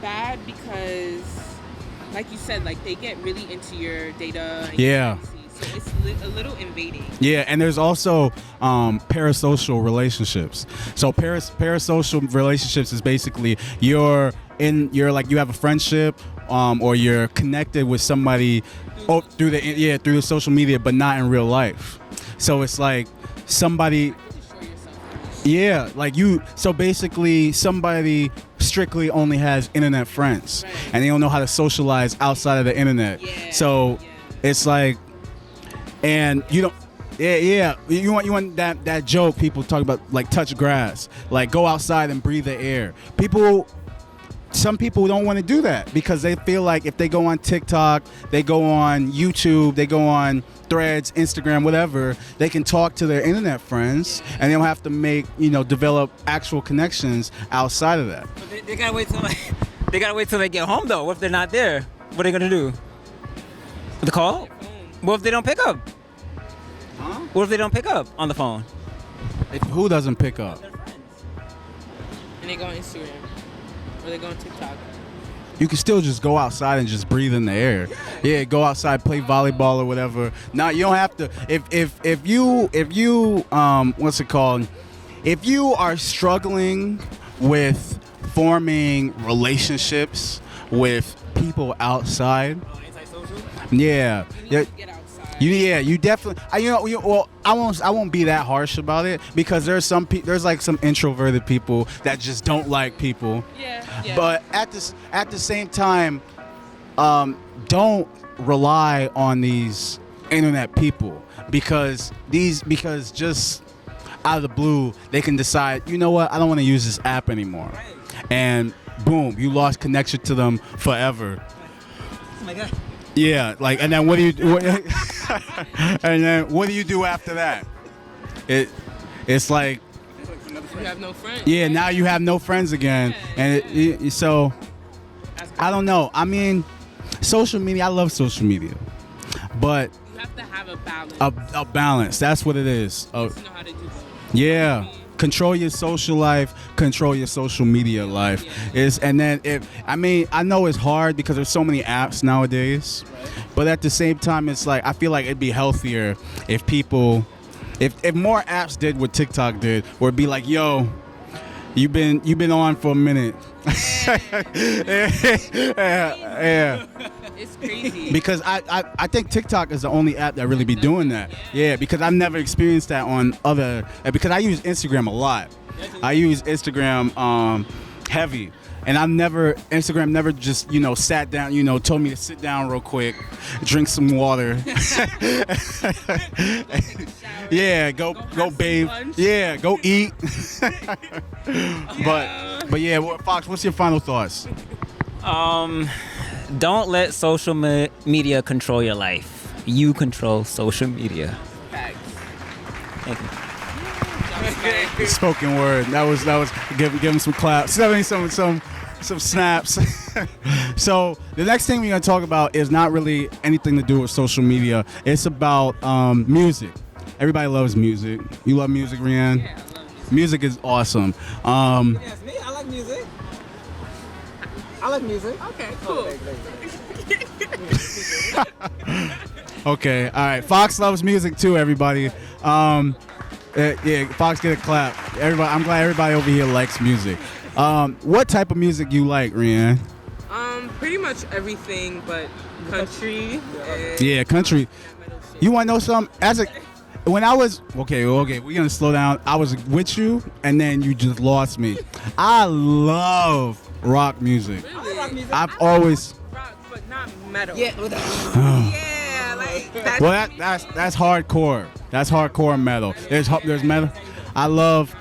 Bad because, like you said, like, they get really into your data. And Yeah. so it's a little invading. Yeah, and there's also parasocial relationships. So parasocial relationships is basically you have a friendship or you're connected with somebody through the social media, but not in real life. So it's like somebody. Yeah, like so basically somebody strictly only has internet friends, and they don't know how to socialize outside of the internet. So it's like, and you don't. Yeah. You want that joke people talk about, like touch grass, like go outside and breathe the air. Some people don't want to do that because they feel like if they go on TikTok, they go on YouTube, they go on Threads, Instagram, whatever, they can talk to their internet friends and they don't have to develop actual connections outside of that. But they gotta wait till they get home though. What if they're not there? What are they gonna do? The call? What if they don't pick up? Huh? What if they don't pick up on the phone? Who doesn't pick up? Their friends. And they go on Instagram. Or they go on TikTok. You can still just go outside and just breathe in the air. Yeah, go outside, play volleyball or whatever. Now you don't have to. If you what's it called? If you are struggling with forming relationships with people outside. Yeah. Yeah. You definitely. I won't be that harsh about it because there's some introverted people that just don't like people. Yeah. But at the same time, don't rely on these internet people because just out of the blue they can decide, you know what, I don't want to use this app anymore, and boom, you lost connection to them forever. Oh my God. Yeah, like, and then what do you do after that? It's like You have no friends. yeah, now you have no friends again, and so I don't know. I mean, social media. I love social media, but You have to have a balance. a balance. That's what it is. You know how to do both. Yeah. Control your social life, control your social media life. I know it's hard because there's so many apps nowadays, but at the same time, it's like I feel like it'd be healthier if more apps did what TikTok did, where it'd be like, yo, you've been on for a minute. Yeah. It's crazy. Because I think TikTok is the only app that really be doing that. Yeah, because I've never experienced that on other. Because I use Instagram a lot. I use Instagram heavy, and Instagram never just sat down. Told me to sit down real quick, drink some water. Yeah, go bathe. Yeah, go eat. But yeah, Fox, what's your final thoughts? Don't let social media control your life. You control social media. Facts. Thank you. Spoken word. That was give him some claps. Some snaps. So the next thing we're gonna talk about is not really anything to do with social media. It's about music. Everybody loves music. You love music, Rianne? Yeah, I love music. Music is awesome. Yes, me. I like music. Okay, cool. Okay, all right. Fox loves music too, everybody. Yeah, Fox, get a clap. Everybody, I'm glad everybody over here likes music. What type of music you like, Rianne? Pretty much everything, but country. And Yeah, country. You want to know something? When I was okay, we're gonna slow down. I was with you, and then you just lost me. I love rock music. Really? I've always. Rock, but not metal. Yeah. Yeah, like that's. Well, that's hardcore. That's hardcore metal. There's metal. I love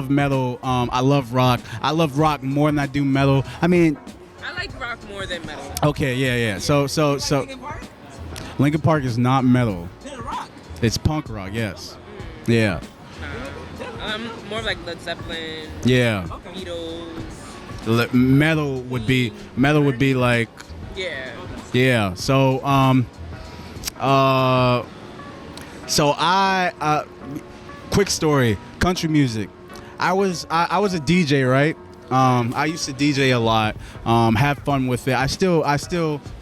metal. I love rock. I love rock more than I do metal. I mean, I like rock more than metal. okay, yeah. So Linkin Park is not metal. It's punk rock. Yes. Yeah. More like Led Zeppelin. Yeah. Beatles. Metal would be like. Yeah. Yeah. So I quick story, country music. I was a DJ, right? I used to DJ a lot, have fun with it. I still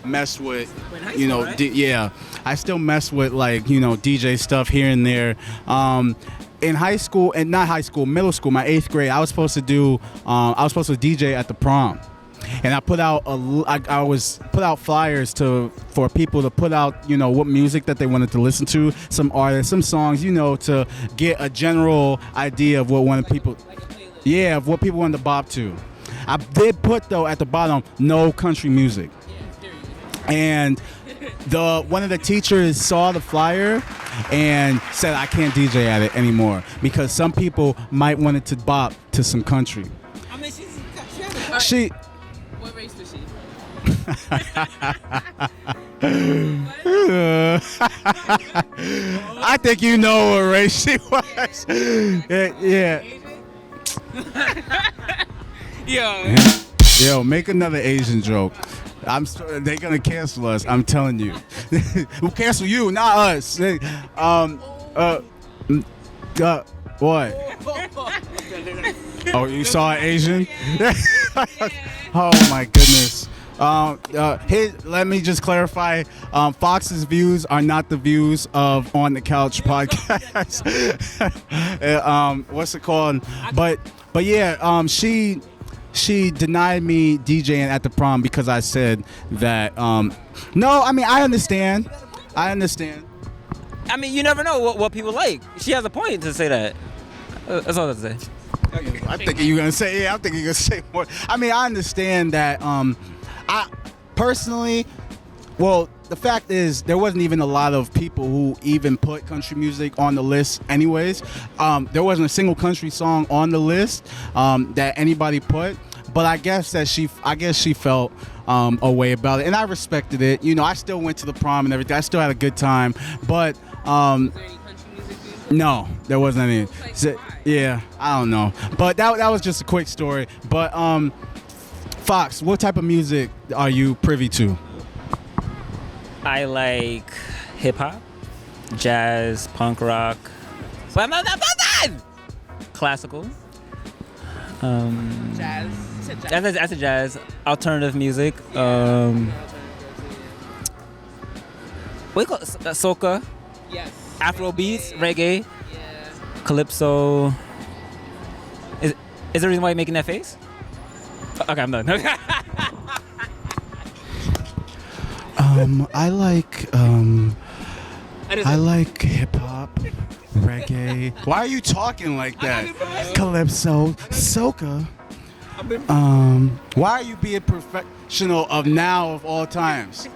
mess with, right? I still mess with DJ stuff here and there. In high school, and not high school, middle school, my 8th grade, I was supposed to DJ at the prom. And I put out flyers for people to put out, what music that they wanted to listen to, some artists, some songs, to get a general idea of what people wanted to bop to. I did put though at the bottom no country music. And one of the teachers saw the flyer and said I can't DJ at it anymore because some people might want it to bop to some country. I mean, She What race was she? I think you know what race she was. Yeah. Yo, make another Asian joke. They're gonna cancel us. I'm telling you. We'll cancel you, not us. What? Oh, you saw an Asian? Oh my goodness. Let me just clarify. Fox's views are not the views of On the Couch podcast. What's it called? But yeah, she denied me DJing at the prom because I said that. No, I mean I understand. I understand. I mean, you never know what people like. She has a point to say that. That's all I have to say. I'm thinking you're gonna say. Yeah, I'm thinking you're gonna say more. I mean, I understand that. I personally, well, the fact is there wasn't even a lot of people who even put country music on the list. Anyways, there wasn't a single country song on the list that anybody put. But I guess she felt a way about it, and I respected it. You know, I still went to the prom and everything. I still had a good time, but. Was there any country music? No, there wasn't any. Like, So, yeah, I don't know. But that was just a quick story. But Fox, what type of music are you privy to? I like hip hop, jazz, punk rock, classical. Jazz. That's a jazz. Alternative music. What do you call it? Soca. Yes. Afro beats, reggae, Yeah. calypso. Is there a reason why you're making that face? Okay, I'm done. I like hip hop, reggae. Why are you talking like that? Calypso, soca. Why are you being professional of now of all times?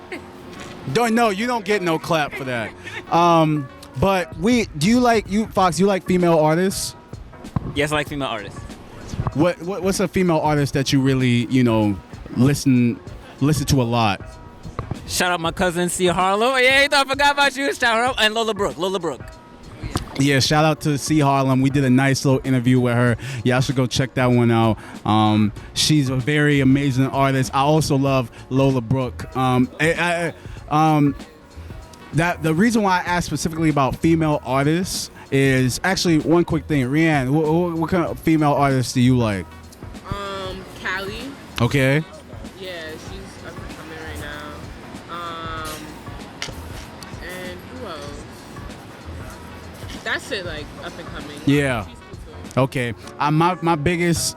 You don't get no clap for that. But Fox, you like female artists? Yes, I like female artists. What's a female artist that you really, listen to a lot? Shout out my cousin C Harlow. Yeah, I forgot about you. Shout out and Lola Brooke. Yeah, shout out to C Harlem. We did a nice little interview with her. Y'all should go check that one out. She's a very amazing artist. I also love Lola Brooke. That the reason why I asked specifically about female artists is actually one quick thing. Rianne, what kind of female artists do you like? Callie. Okay. Yeah, she's up and coming right now. And who else? That's it, like up and coming. Yeah. She's cool too. Okay. My biggest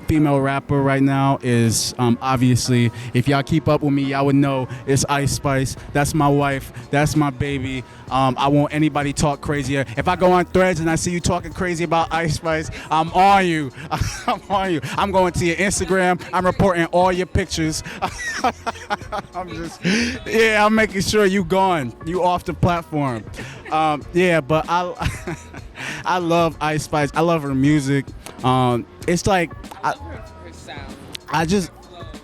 female rapper right now is obviously, if y'all keep up with me, y'all would know it's Ice Spice. That's my wife. That's my baby. I won't anybody talk crazier. If I go on Threads and I see you talking crazy about Ice Spice, I'm on you. I'm on you. I'm going to your Instagram. I'm reporting all your pictures. I'm making sure you gone. You off the platform. But I love Ice Spice. I love her music. It's like I love her sound. I just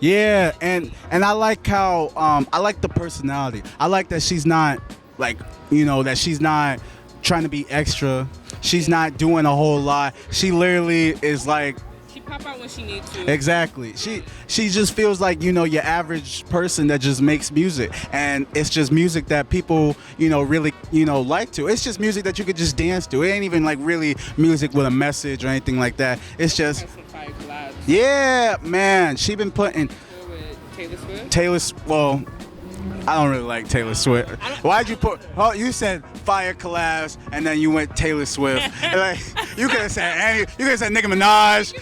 and I like how I like the personality. I like that she's not that she's not trying to be extra. She's not doing a whole lot. She literally is like She pop out when she needs to. exactly. She just feels like your average person that just makes music, and it's just music that people really like to. It's just music that you could just dance to. It ain't even like really music with a message or anything like that. It's just Has some fire collabs. yeah, man. She been putting With Taylor Swift. Well, I don't really like Taylor Swift. Why'd you put? Oh, you said fire collabs, and then you went Taylor Swift. Like you could have said Nicki Minaj.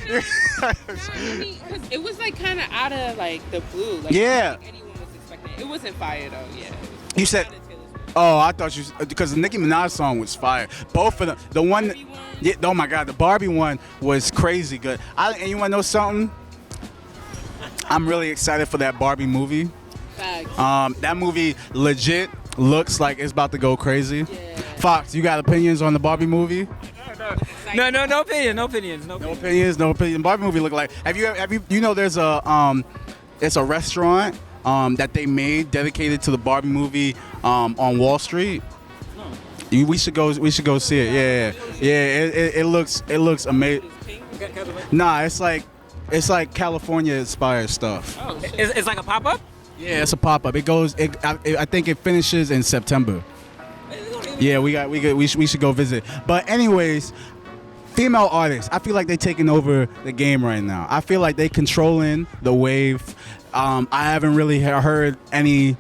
Because it was like kind of out of like the blue. Like, Yeah. I don't think anyone was expecting it. It wasn't fire though. Yeah. You said. Kinda Taylor Swift. Oh, I thought because the Nicki Minaj song was fire. Both of them. The one. Barbie one? Yeah. Oh my God, the Barbie one was crazy good. And you want to know something? I'm really excited for that Barbie movie. Facts. That movie legit looks like it's about to go crazy. Yeah. Fox, you got opinions on the Barbie movie? No opinions. No opinions. Barbie movie look like. Have you there's a it's a restaurant that they made dedicated to the Barbie movie on Wall Street. We should go see it. Yeah. It looks amazing. Nah, it's like California inspired stuff. Oh, shit. It's like a pop up. Yeah, it's a pop up. I think it finishes in September. Yeah, we should go visit. But anyways, female artists, I feel like they're taking over the game right now. I feel like they controlling the wave. I haven't really heard any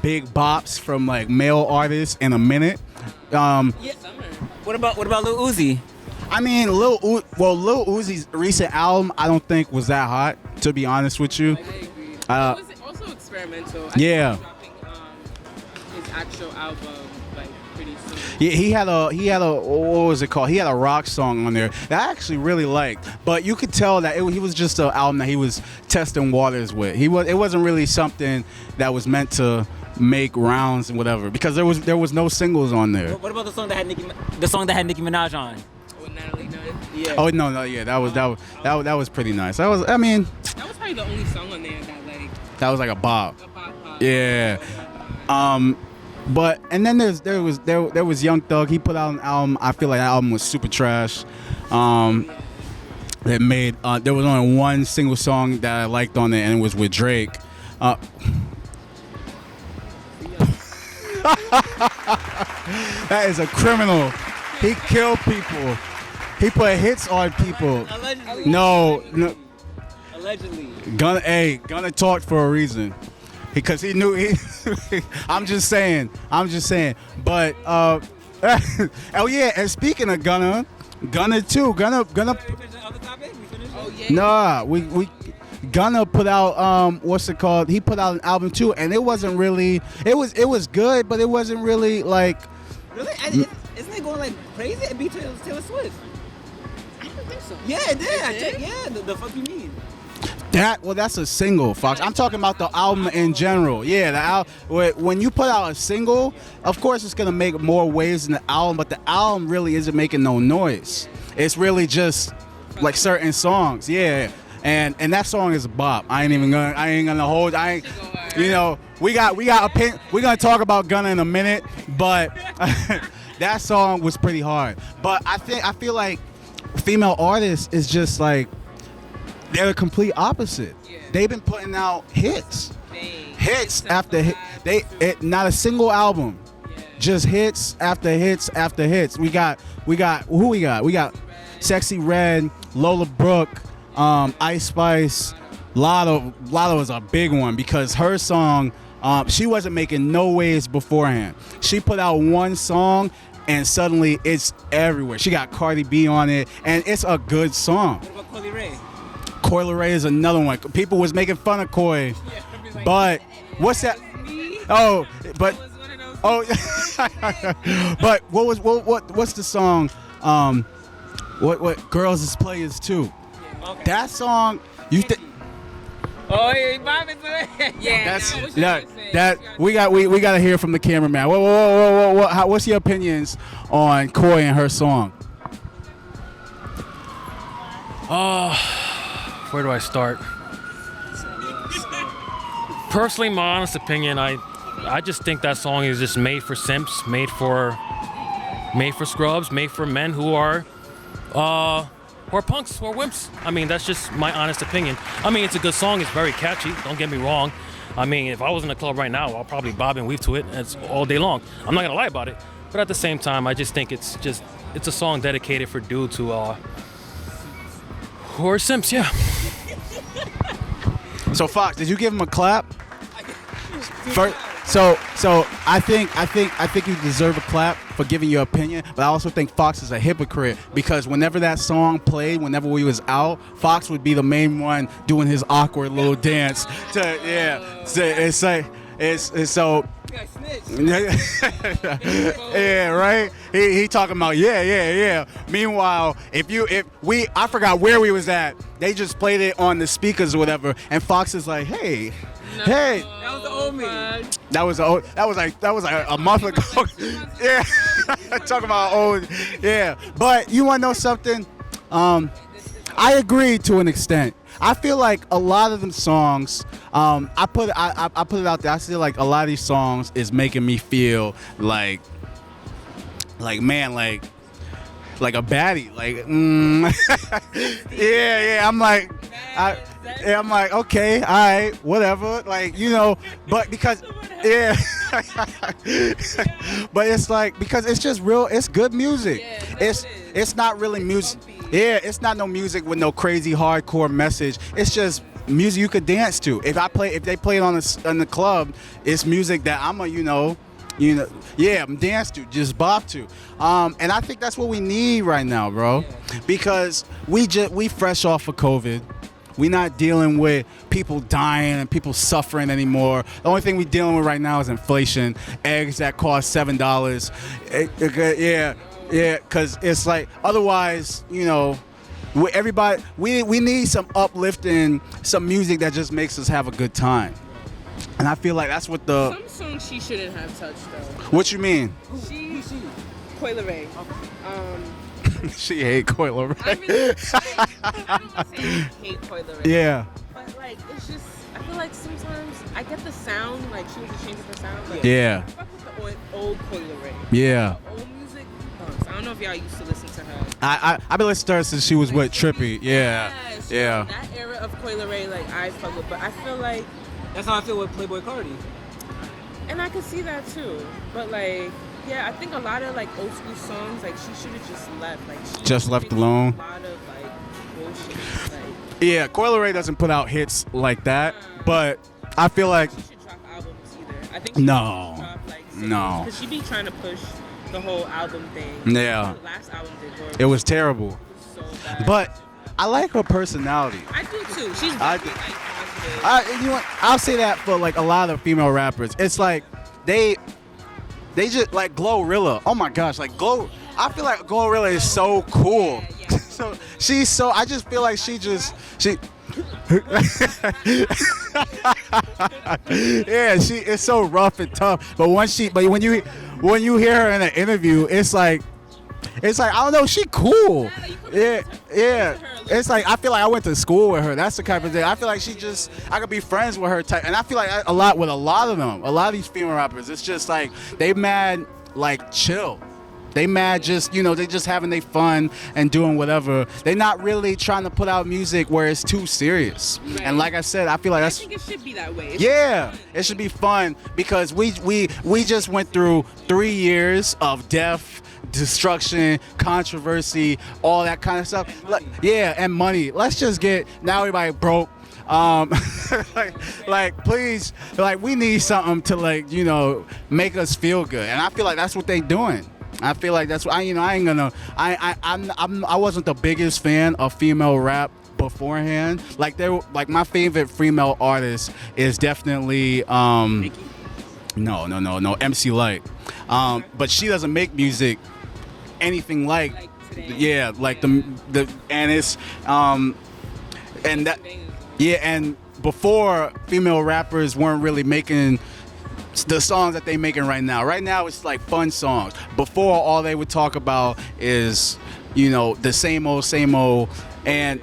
big bops from like male artists in a minute. Summer. What about Lil Uzi? I mean, Lil Uzi's recent album, I don't think was that hot, to be honest with you. I agree. It was also experimental. Yeah. I think he's dropping his actual album like pretty soon. Yeah, he had a what was it called? He had a rock song on there that I actually really liked, but you could tell that he was just an album that he was testing waters with. It wasn't really something that was meant to make rounds and whatever, because there was no singles on there. What about the song that had Nicki Minaj on? With Natalie Nunn. Yeah. Oh no, yeah, that was pretty nice. That was That was probably the only song on there that was like a bop. a pop. Yeah. But and then there was Young Thug. He put out an album. I feel like that album was super trash. That made there was only one single song that I liked on it, and it was with Drake. That is a criminal. He killed people. He put hits on people. Allegedly. No. Allegedly. Gunna talked for a reason, because he knew he. I'm just saying. But oh yeah, and speaking of Gunna too. Gunna. Oh yeah. Nah, we Gunna put out what's it called? He put out an album too, and it wasn't really. It was good, but it wasn't really like. Really? Isn't it going like crazy? It beat Taylor Swift. I don't think so. Yeah, it did. It did? Yeah, the fuck you mean? That's a single, Fox. I'm talking about the album in general. Yeah, when you put out a single, of course it's gonna make more waves than the album, but the album really isn't making no noise. It's really just like certain songs. Yeah. And that song is a bop. I ain't gonna hold. You know, we got opinion. We're gonna talk about Gunna in a minute, but that song was pretty hard. But I feel like female artists is just like they're the complete opposite. Yeah. They've been putting out hits Hits after hit. Not a single album, just hits after hits after hits. We got who we got? We got Sexy Red, Lola Brooke. Ice Spice, Lotto was a big one because her song, she wasn't making no waves beforehand. She put out one song and suddenly it's everywhere. She got Cardi B on it, and it's a good song. What about Coily Ray? Coily Ray is another one. People was making fun of Coy, but what's that? Oh, but but what's the song? What Girls is Players Too? Okay. That song, you think? Oh, yeah, Bobby. Yeah. That's we got to hear from the cameraman. What's your opinions on Coy and her song? Where do I start? Personally, my honest opinion, I just think that song is just made for simps, made for scrubs, made for men who are punks or wimps. I mean, that's just my honest opinion. I mean, it's a good song. It's very catchy. Don't get me wrong. I mean, if I was in a club right now, I'll probably bob and weave to it. It's all day long. I'm not gonna lie about it. But at the same time, I just think it's a song dedicated for dudes who are simps. Yeah. So Fox, did you give him a clap? First, so I think you deserve a clap for giving your opinion, but I also think Fox is a hypocrite because whenever that song played, whenever we was out, Fox would be the main one doing his awkward little dance. It's so. Yeah, right. He talking about yeah. Meanwhile, I forgot where we was at. They just played it on the speakers or whatever, and Fox is like, hey. That was the old me. That was like a month ago. Yeah, talking about old. Yeah, but you want to know something? I agree to an extent. I feel like a lot of them songs. I put it out there. I feel like a lot of these songs is making me feel like man, like a baddie. Like, yeah. I'm like, okay, all right, whatever. Like, you know, but because, yeah. But it's like, because it's just real, it's good music. It's not really music. Yeah, it's not no music with no crazy hardcore message. It's just music you could dance to. If they play it in the club, it's music that I'm You know, yeah, dance to, just bop to. And I think that's what we need right now, bro. Because we fresh off of COVID. We not dealing with people dying and people suffering anymore. The only thing we dealing with right now is inflation. Eggs that cost $7. Yeah, because it's like, otherwise, you know, we need some uplifting, some music that just makes us have a good time. And I feel like that's what Some songs she shouldn't have touched, though. What you mean? Coi Leray. She hate Coi Leray. I don't want to say I hate Coi Leray. Yeah. But, like, it's just, I feel like sometimes I get the sound, like, she was a change of her sound. Like, Yeah. fuck with the old Coi Leray. Yeah. Old music. I don't know if y'all used to listen to her. I've been listening to her since she was with Trippy. Yeah. Yeah. That era of Coi Leray, like, I fuck with. But I feel like, That's how I feel with Playboy Cardi. and I can see that too. But, like, yeah, I think a lot of, like, old school songs, like, she should have just left. Like, she Just left makes alone. A lot of, like, bullshit. Like, Yeah, Coi Leray doesn't put out hits like that, but I feel like she should drop albums either. I think she No. should drop, like, No. because she be trying to push the whole album thing. Yeah. The last album did horrible. it was terrible. so bad. But I like her personality. I do too. She's I very, do. like, positive. You know what? I'll say that for like a lot of female rappers. It's like they just like Glorilla. Oh my gosh, like I feel like Glorilla is so cool. Yeah. So she's so. I just feel like she. Yeah, she is so rough and tough. But when you hear her in an interview, it's like I don't know, she cool. Yeah. It's like I feel like I went to school with her. That's the type of thing. I feel like I could be friends with her type. And I feel like a lot of them, a lot of these female rappers, it's just like they mad like chill. They mad just, you know, they just having their fun and doing whatever. They're not really trying to put out music where it's too serious. Right. And like I said, I feel like I that's think it should be that way. yeah, it should be fun because we just went through 3 years of death, destruction, controversy, all that kind of stuff. Yeah, and money. Let's just get now everybody broke. Like please, like we need something to like, you know, make us feel good. And I feel like that's what they doing. I feel like that's what I wasn't the biggest fan of female rap beforehand. Like my favorite female artist is definitely no MC Light. But she doesn't make music anything like yeah, like the and it's and that yeah, and before female rappers weren't really making the songs that they making right now. Right now it's like fun songs. Before all they would talk about is, you know, the same old, and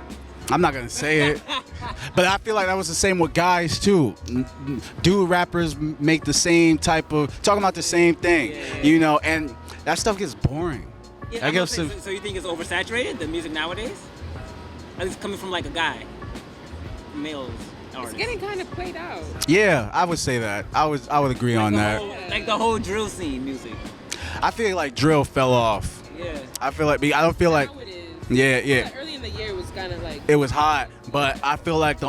I'm not gonna say it, but I feel like that was the same with guys too. Dude rappers make the same type of talking about the same thing, you know, and that stuff gets boring. Yeah, I guess so you think it's oversaturated, the music nowadays? At least coming from like a guy, males. It's getting kind of played out. Yeah, I would say that. I would agree on that. Like the whole drill scene music. I feel like drill fell off. Yeah. I don't feel like. Now it is. Yeah. Like early in the year it was kind of like. It was hot, but I feel like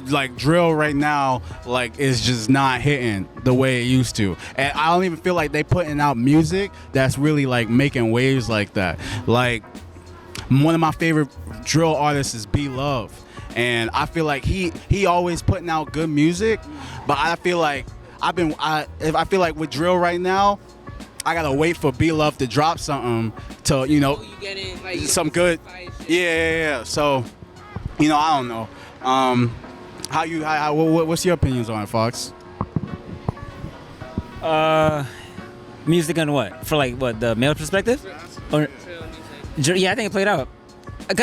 like drill right now like is just not hitting the way it used to, and I don't even feel like they putting out music that's really like making waves like that. Like one of my favorite drill artists is B Love. And I feel like he always putting out good music, but I feel like I feel like with drill right now, I gotta wait for B Love to drop something to, you know, You get it, like, some good. Yeah. So, you know, I don't know. What's your opinions on it, Fox? Music and what? For like what, the male perspective? Or, yeah, I think it played out.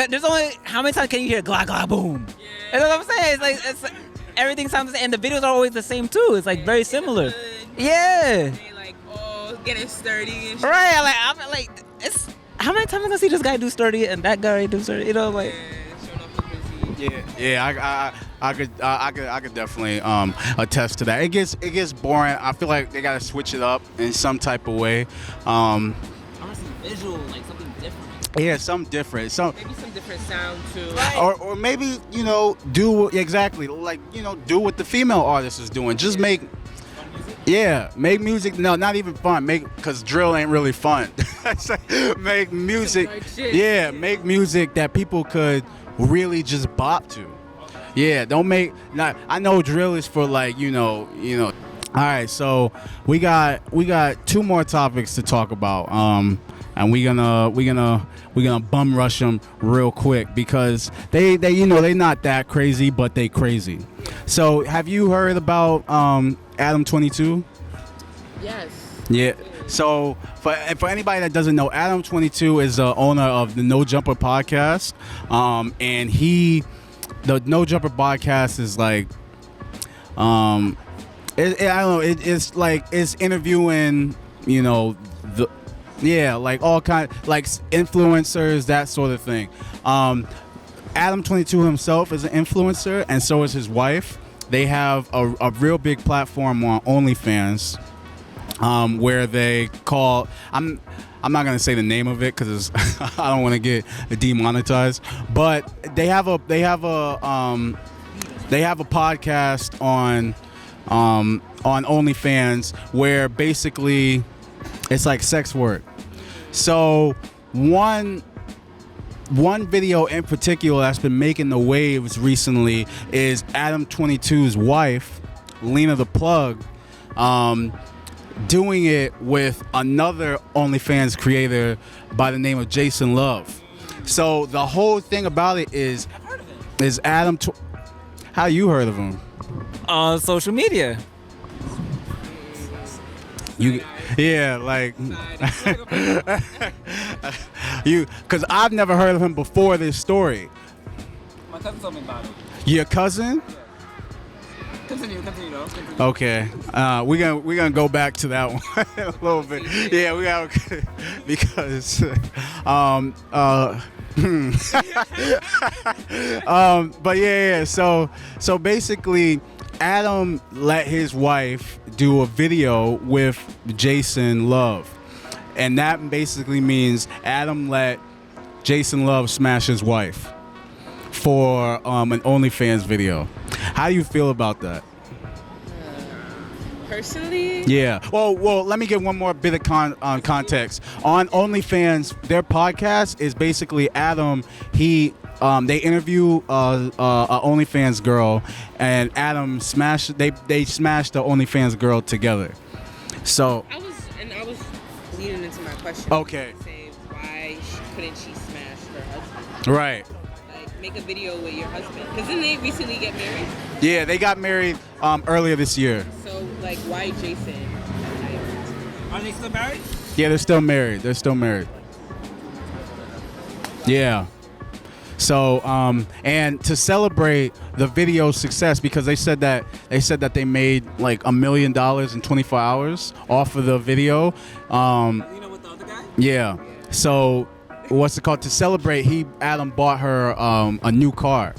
There's only how many times can you hear "glad glad boom"? Yeah. That's what I'm saying. It's like everything sounds the same, and the videos are always the same too. It's like very similar. Yeah. They like getting sturdy and shit. Right. I'm like it's how many times am I gonna see this guy do sturdy and that guy do sturdy? You know, like. Showing off the physique. Yeah. I could definitely attest to that. It gets boring. I feel like they gotta switch it up in some type of way. I want to see visual, like something different. Yeah, something different. Maybe some different sound too. Or maybe, do exactly like, do what the female artist is doing. Just make Yeah, make music. No, not even fun. Cause drill ain't really fun. Make music. Yeah, make music that people could really just bop to. Yeah, don't make. Not. I know drill is for like you know. All right, so we got 2 more topics to talk about. And we're gonna bum rush them real quick because they they not that crazy, but they crazy. So have you heard about Adam 22? Yes. Yeah. So for anybody that doesn't know, Adam 22 is the owner of the No Jumper podcast, and the No Jumper podcast is like, I don't know, it's like it's interviewing, like all kind like influencers, that sort of thing. Adam 22 himself is an influencer, and so is his wife. They have a real big platform on OnlyFans, where they call. I'm not gonna say the name of it because I don't want to get demonetized. But they have a podcast on OnlyFans where basically it's like sex work. So one video in particular that's been making the waves recently is Adam 22's wife, Lena the Plug, doing it with another OnlyFans creator by the name of Jason Love. So the whole thing about it is Adam. How you heard of him? On social media. Because I've never heard of him before this story. My cousin told me about it. Your cousin? Continue though. Okay, we're gonna go back to that one a little bit. Yeah, we got because but yeah. So basically, Adam let his wife do a video with Jason Love, and that basically means Adam let Jason Love smash his wife for an OnlyFans video. How do you feel about that? Personally? Yeah. Well, let me give one more bit of context. On OnlyFans, their podcast is basically Adam. They interview a OnlyFans girl, and Adam smashed. They smashed the OnlyFans girl together. So. I was leading into my question. Okay. Say why couldn't she smash her husband? Right. Make a video with your husband, because didn't they recently get married? Yeah, they got married earlier this year. So like, why Jason? Are they still married? Yeah, they're still married. Yeah. So and to celebrate the video's success, because they said that they made like $1 million in 24 hours off of the video. You know what the other guy? Yeah. So. What's it called? To celebrate, Adam bought her a new car,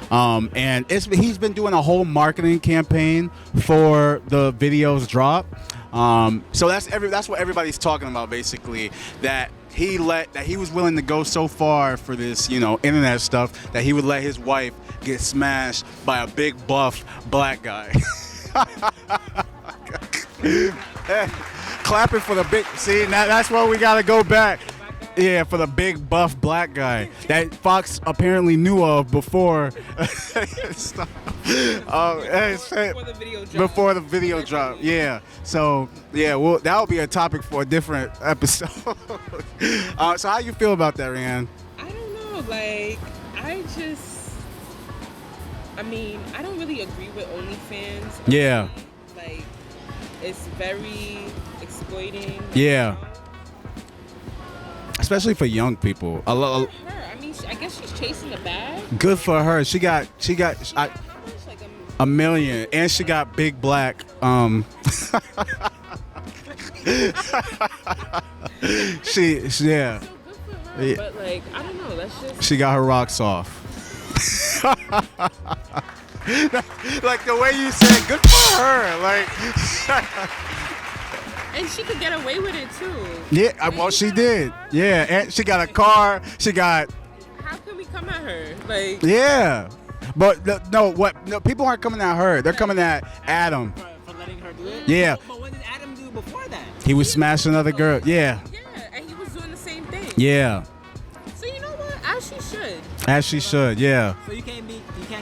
and he's been doing a whole marketing campaign for the video's drop. So that's what everybody's talking about, basically. That he was willing to go so far for this, internet stuff, that he would let his wife get smashed by a big buff black guy. Clapping for the big. See, now that's why we gotta go back. Yeah, for the big buff black guy that Fox apparently knew of before. Before the video dropped. Yeah. So yeah, well, that'll be a topic for a different episode. So how you feel about that, Rianne? I don't know. Like, I don't really agree with OnlyFans. Yeah. Like, it's very exploiting. Yeah. Especially for young people. Her. I mean, I guess she's chasing a bag. Good for her. She got $1 million, and she got big black. She yeah. So good for her, yeah. But like, I don't know. That's just. She got her rocks off. Like the way you said, good for her. Like. And she could get away with it too. Yeah, well, she did. Yeah, and she got a car. She got. How can we come at her? Like. Yeah, but no, people aren't coming at her. They're coming at Adam. For letting her do it. Yeah. But what did Adam do before that? He was smashing other girl. Yeah. Yeah, and he was doing the same thing. Yeah. So you know what? As she should. As she should. Yeah. So you can't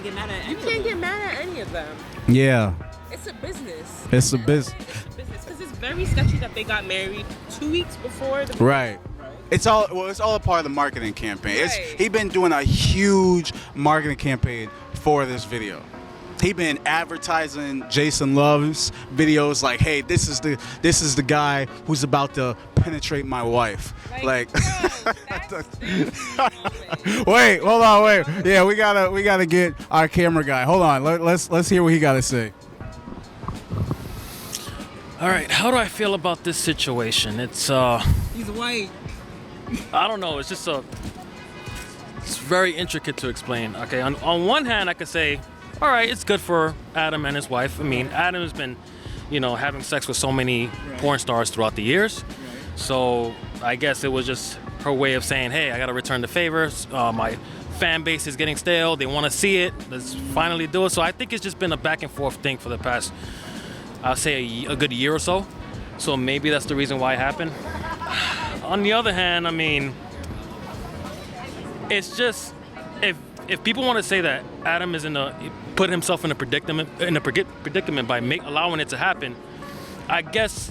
get mad at any You can't get mad at any of them. Yeah. It's a business. It's a business. It's a business because it's very sketchy that they got married 2 weeks before the Right. It's all a part of the marketing campaign. Right. He been doing a huge marketing campaign for this video. He been advertising Jason Love's videos like, hey, this is the guy who's about to penetrate my wife. Like bro, that's wait, hold on, wait. Yeah, we gotta get our camera guy. Hold on, let's hear what he gotta say. All right, how do I feel about this situation? It's He's white. I don't know. It's very intricate to explain. Okay, on one hand, I could say, all right, it's good for Adam and his wife. I mean, Adam has been, having sex with so many porn stars throughout the years. So I guess it was just her way of saying, hey, I got to return the favors. My fan base is getting stale. They want to see it. Let's finally do it. So I think it's just been a back and forth thing for the past, I'll say a good year or so. So maybe that's the reason why it happened. On the other hand, I mean, it's just if people want to say that Adam is put himself in a predicament by allowing it to happen, I guess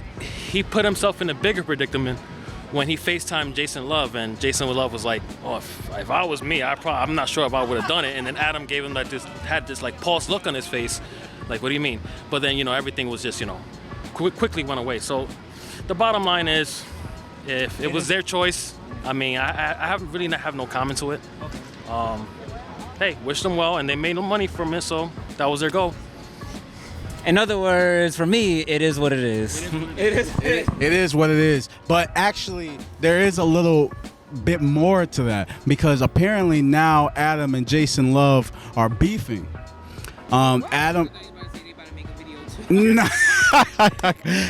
he put himself in a bigger predicament when he FaceTimed Jason Love, and Jason Love was like, "Oh, if I was me, I'm not sure if I would have done it." And then Adam gave him had this paused look on his face, like, "What do you mean?" But then everything was just quickly went away. So the bottom line is, if it was their choice, I mean, I have no comment to it. Hey, wish them well, and they made no money from it, so that was their goal. In other words, for me, it is what it is. It is what it is. But actually, there is a little bit more to that, because apparently now Adam and Jason Love are beefing. Adam.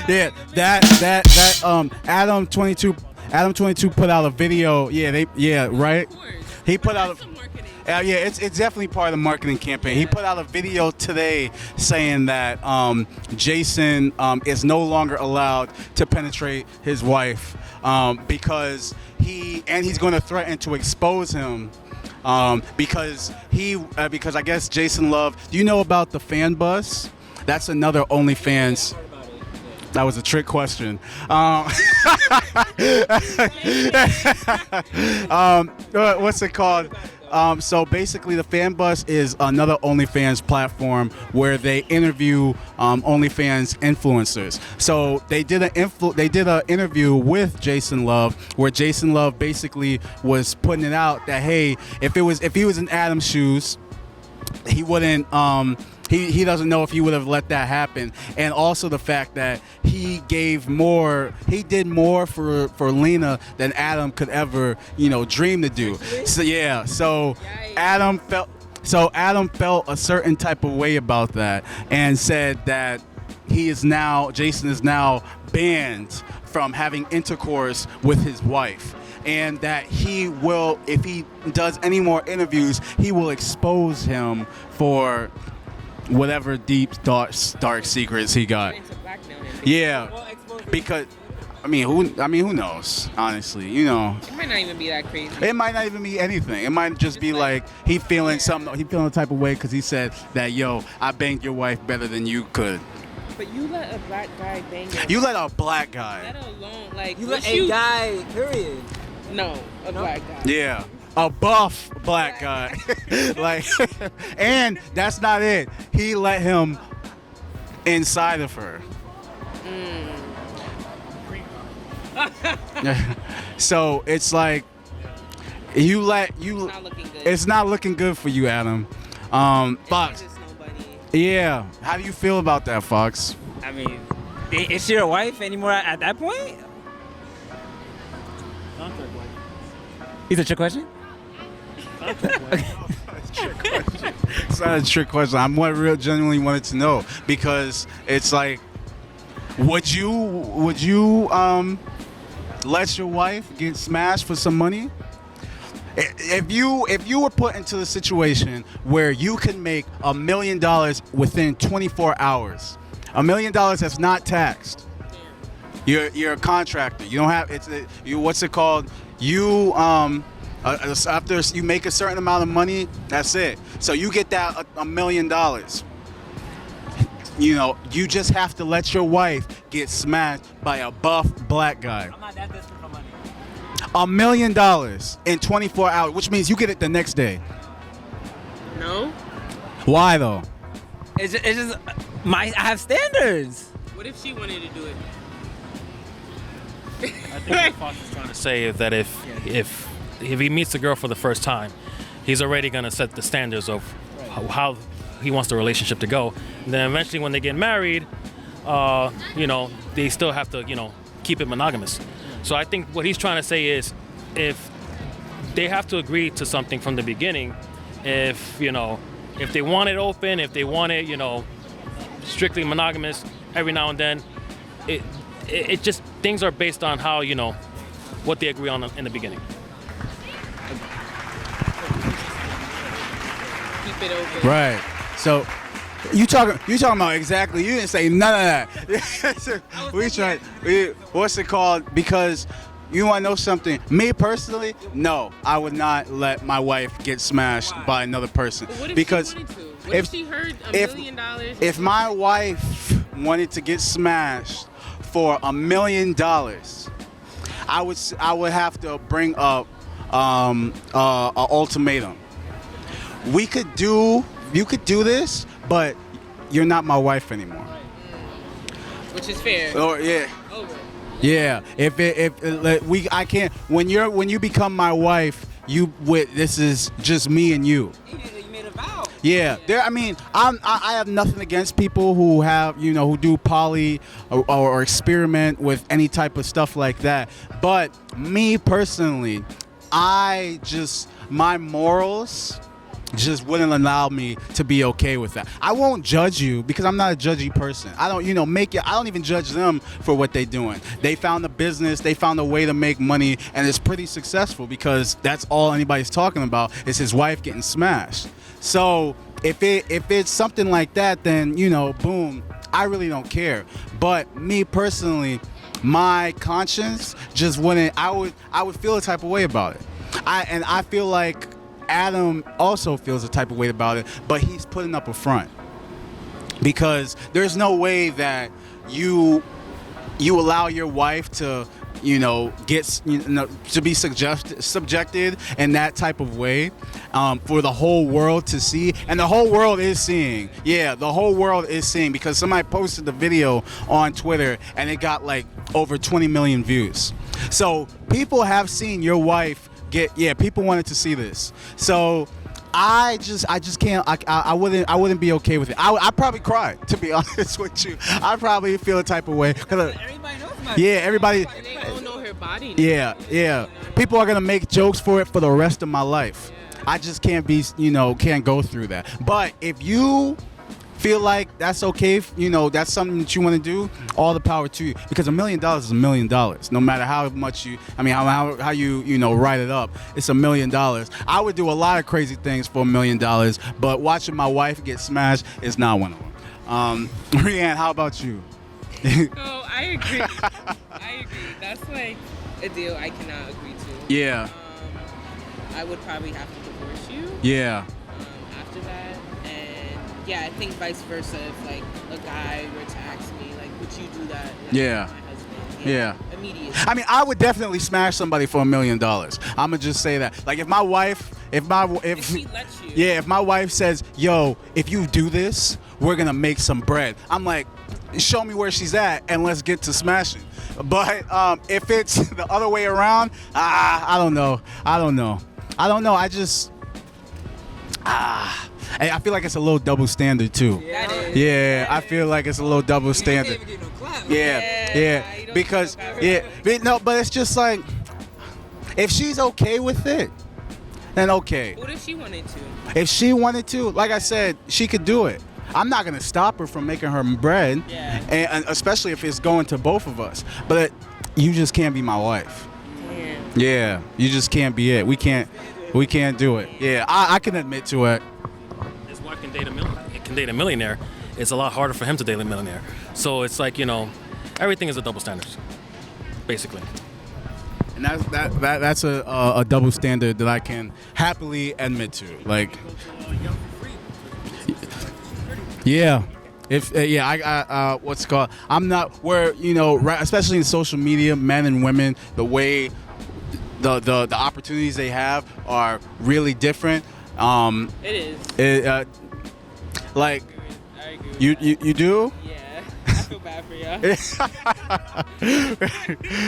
Yeah, Adam 22 put out a video. Right. He put out it's definitely part of the marketing campaign. He put out a video today saying that Jason is no longer allowed to penetrate his wife because he's going to threaten to expose him because I guess Jason Love. Do you know about the fan bus? That's another OnlyFans. That was a trick question. What's it called? So basically, the Fan Bus is another OnlyFans platform where they interview OnlyFans influencers. So they did an interview with Jason Love, where Jason Love basically was putting it out that, hey, if he was in Adam's shoes, he wouldn't. He doesn't know if he would have let that happen, and also the fact that he did more for Lena than Adam could ever dream to do. So yeah, Adam felt a certain type of way about that, and said that Jason is now banned from having intercourse with his wife, and that he will, if he does any more interviews, he will expose him for whatever deep dark secrets he got. Yeah, because who knows? Honestly, it might not even be that crazy. It might not even be anything. It might just be like he feeling something. He feeling a type of way because he said that, yo, I banged your wife better than you could. But you let a black guy bang your You let a black guy. Let alone, like, You let a guy, period. No, a black guy. Yeah. A buff black guy. Like, and that's not it. He let him inside of her. So it's like it's not looking good for you, Adam. Fox. Yeah. How do you feel about that, Fox? I mean, is she your wife anymore at that point? Is it a trick question? It's not a trick question. I'm genuinely wanted to know, because it's like, would you let your wife get smashed for some money? If you were put into the situation where you can make $1 million within 24 hours, $1 million that's not taxed. You're a contractor. You don't have what's it called? You after you make a certain amount of money, that's it. So you get that $1 million. You know, you just have to let your wife get smashed by a buff black guy. I'm not that desperate for money. $1 million in 24 hours, which means you get it the next day. No. Why though? It's just I have standards. What if she wanted to do it? I think what Foster's trying to say is that if he meets the girl for the first time, he's already gonna set the standards of how he wants the relationship to go. And then eventually, when they get married, you know, they still have to, you know, keep it monogamous. So I think what he's trying to say is, if they have to agree to something from the beginning, if they want it open, if they want it, you know, strictly monogamous, every now and then, it just, things are based on how, you know, what they agree on in the beginning. Keep it open. Right. So you talking about exactly? You didn't say none of that. What's it called? Because you want to know something? Me personally, no, I would not let my wife get smashed by another person. But what if because she wanted to? What if she heard $1 million? If my wife wanted to get smashed for $1 million, I would have to bring up an ultimatum. You could do this, but you're not my wife anymore. Which is fair. Or yeah. Over. Yeah. I can't. When you become my wife, this is just me and you. You made a vow. Yeah. I mean, I have nothing against people who who do poly or experiment with any type of stuff like that. But me personally, my morals just wouldn't allow me to be okay with that. I won't judge you because I'm not a judgy person. I don't, I don't even judge them for what they're doing. They found a business, they found a way to make money, and it's pretty successful because that's all anybody's talking about is his wife getting smashed. So if it's something like that, then boom, I really don't care. But me personally, my conscience just wouldn't. I would feel a type of way about it. I feel like Adam also feels a type of way about it, but he's putting up a front because there's no way that you allow your wife to to be subjected in that type of way for the whole world to see, and the whole world is seeing. Yeah, the whole world is seeing because somebody posted the video on Twitter and it got like over 20 million views. So people have seen your wife people wanted to see this. So I just can't. I wouldn't be okay with it. I'd probably cry, to be honest with you. I'd probably feel a type of way. Everybody knows about it. Yeah, everybody. They don't know her body. Yeah. People are gonna make jokes for it for the rest of my life. I just can't can't go through that. But if you feel like that's okay, that's something that you want to do, all the power to you, because $1 million is $1 million. No matter how much how you write it up, it's $1 million. I would do a lot of crazy things for $1 million, but watching my wife get smashed is not one of them. Rianne, how about you? No, I agree. That's like a deal I cannot agree to. Yeah. I would probably have to divorce you. Yeah. After that. Yeah, I think vice versa. If like a guy were to ask me, like, would you do that? Yeah. My husband. Yeah. Immediately. I mean, I would definitely smash somebody for $1 million. I'm gonna just say that. Like, if my wife, if she lets you. Yeah, if my wife says, "Yo, if you do this, we're gonna make some bread," I'm like, show me where she's at and let's get to smashing. But if it's the other way around, I don't know. I just I feel like it's a little double standard too. Yeah, I feel like it's a little double standard. Yeah. Because but it's just like, if she's okay with it, then okay. What if she wanted to? If she wanted to, like I said, she could do it. I'm not gonna stop her from making her bread, and especially if it's going to both of us. But you just can't be my wife. Yeah, you just can't be it. We can't do it. Yeah, I can admit to it. His wife can date a millionaire. It's a lot harder for him to date a millionaire. So it's like, everything is a double standard, basically. And that's a double standard that I can happily admit to. Like, yeah. If I what's it called? I'm not where especially in social media, men and women, the way the opportunities they have are really different. It is. Like, I agree with you do? Yeah. I feel bad for y'all.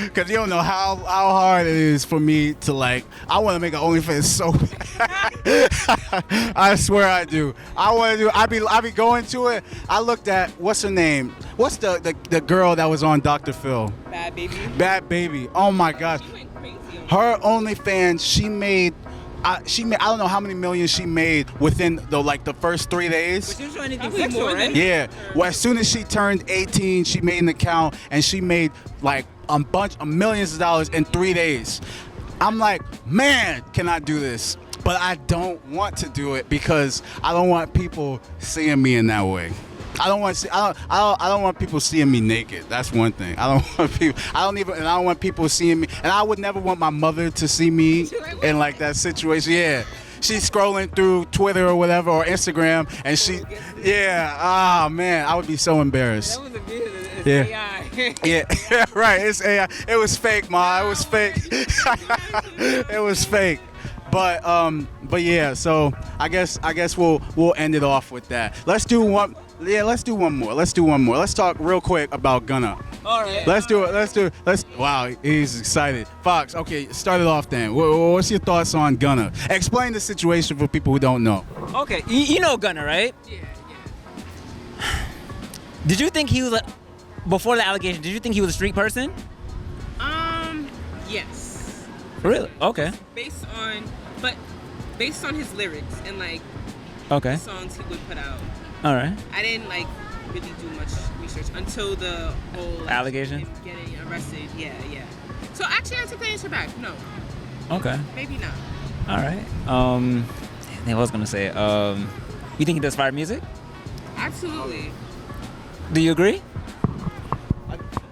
Because you don't know how hard it is for me to, like, I want to make an OnlyFans so bad. I swear I do. I be going to it. I looked at, what's her name? What's the girl that was on Dr. Phil? Bad Baby. Bad Baby. Oh my gosh. She went crazy on Her OnlyFans, she made I don't know how many millions she made within the first 3 days. But she was showing anything Probably sexual, more right? than- Yeah. Well, as soon as she turned 18, she made an account and she made like a bunch of millions of dollars in 3 days. I'm like, man, can I do this? But I don't want to do it because I don't want people seeing me in that way. I don't want people seeing me naked. That's one thing. I don't want people seeing me, and I would never want my mother to see me in like that situation. Yeah. She's scrolling through Twitter or whatever or Instagram and man, I would be so embarrassed. That was a video. It's Yeah. AI. Yeah, right. It's AI. It was fake, Ma. It was fake. It was fake. But yeah. So I guess we'll end it off with that. Let's do one. Yeah, let's do one more. Let's talk real quick about Gunna. All right. Let's do it. Wow, he's excited. Fox, okay, start it off then. What's your thoughts on Gunna? Explain the situation for people who don't know. Okay, you know Gunna, right? Yeah. Did you think he was before the allegation? Did you think he was a street person? Yes. Really? Okay. Based on his lyrics and like Okay. songs he would put out. All right. I didn't like really do much research until the whole Allegation? him getting arrested. Yeah. So actually, I take the answer back. No, Okay. maybe not. All right. I was gonna say. You think he does fire music? Absolutely. Do you agree?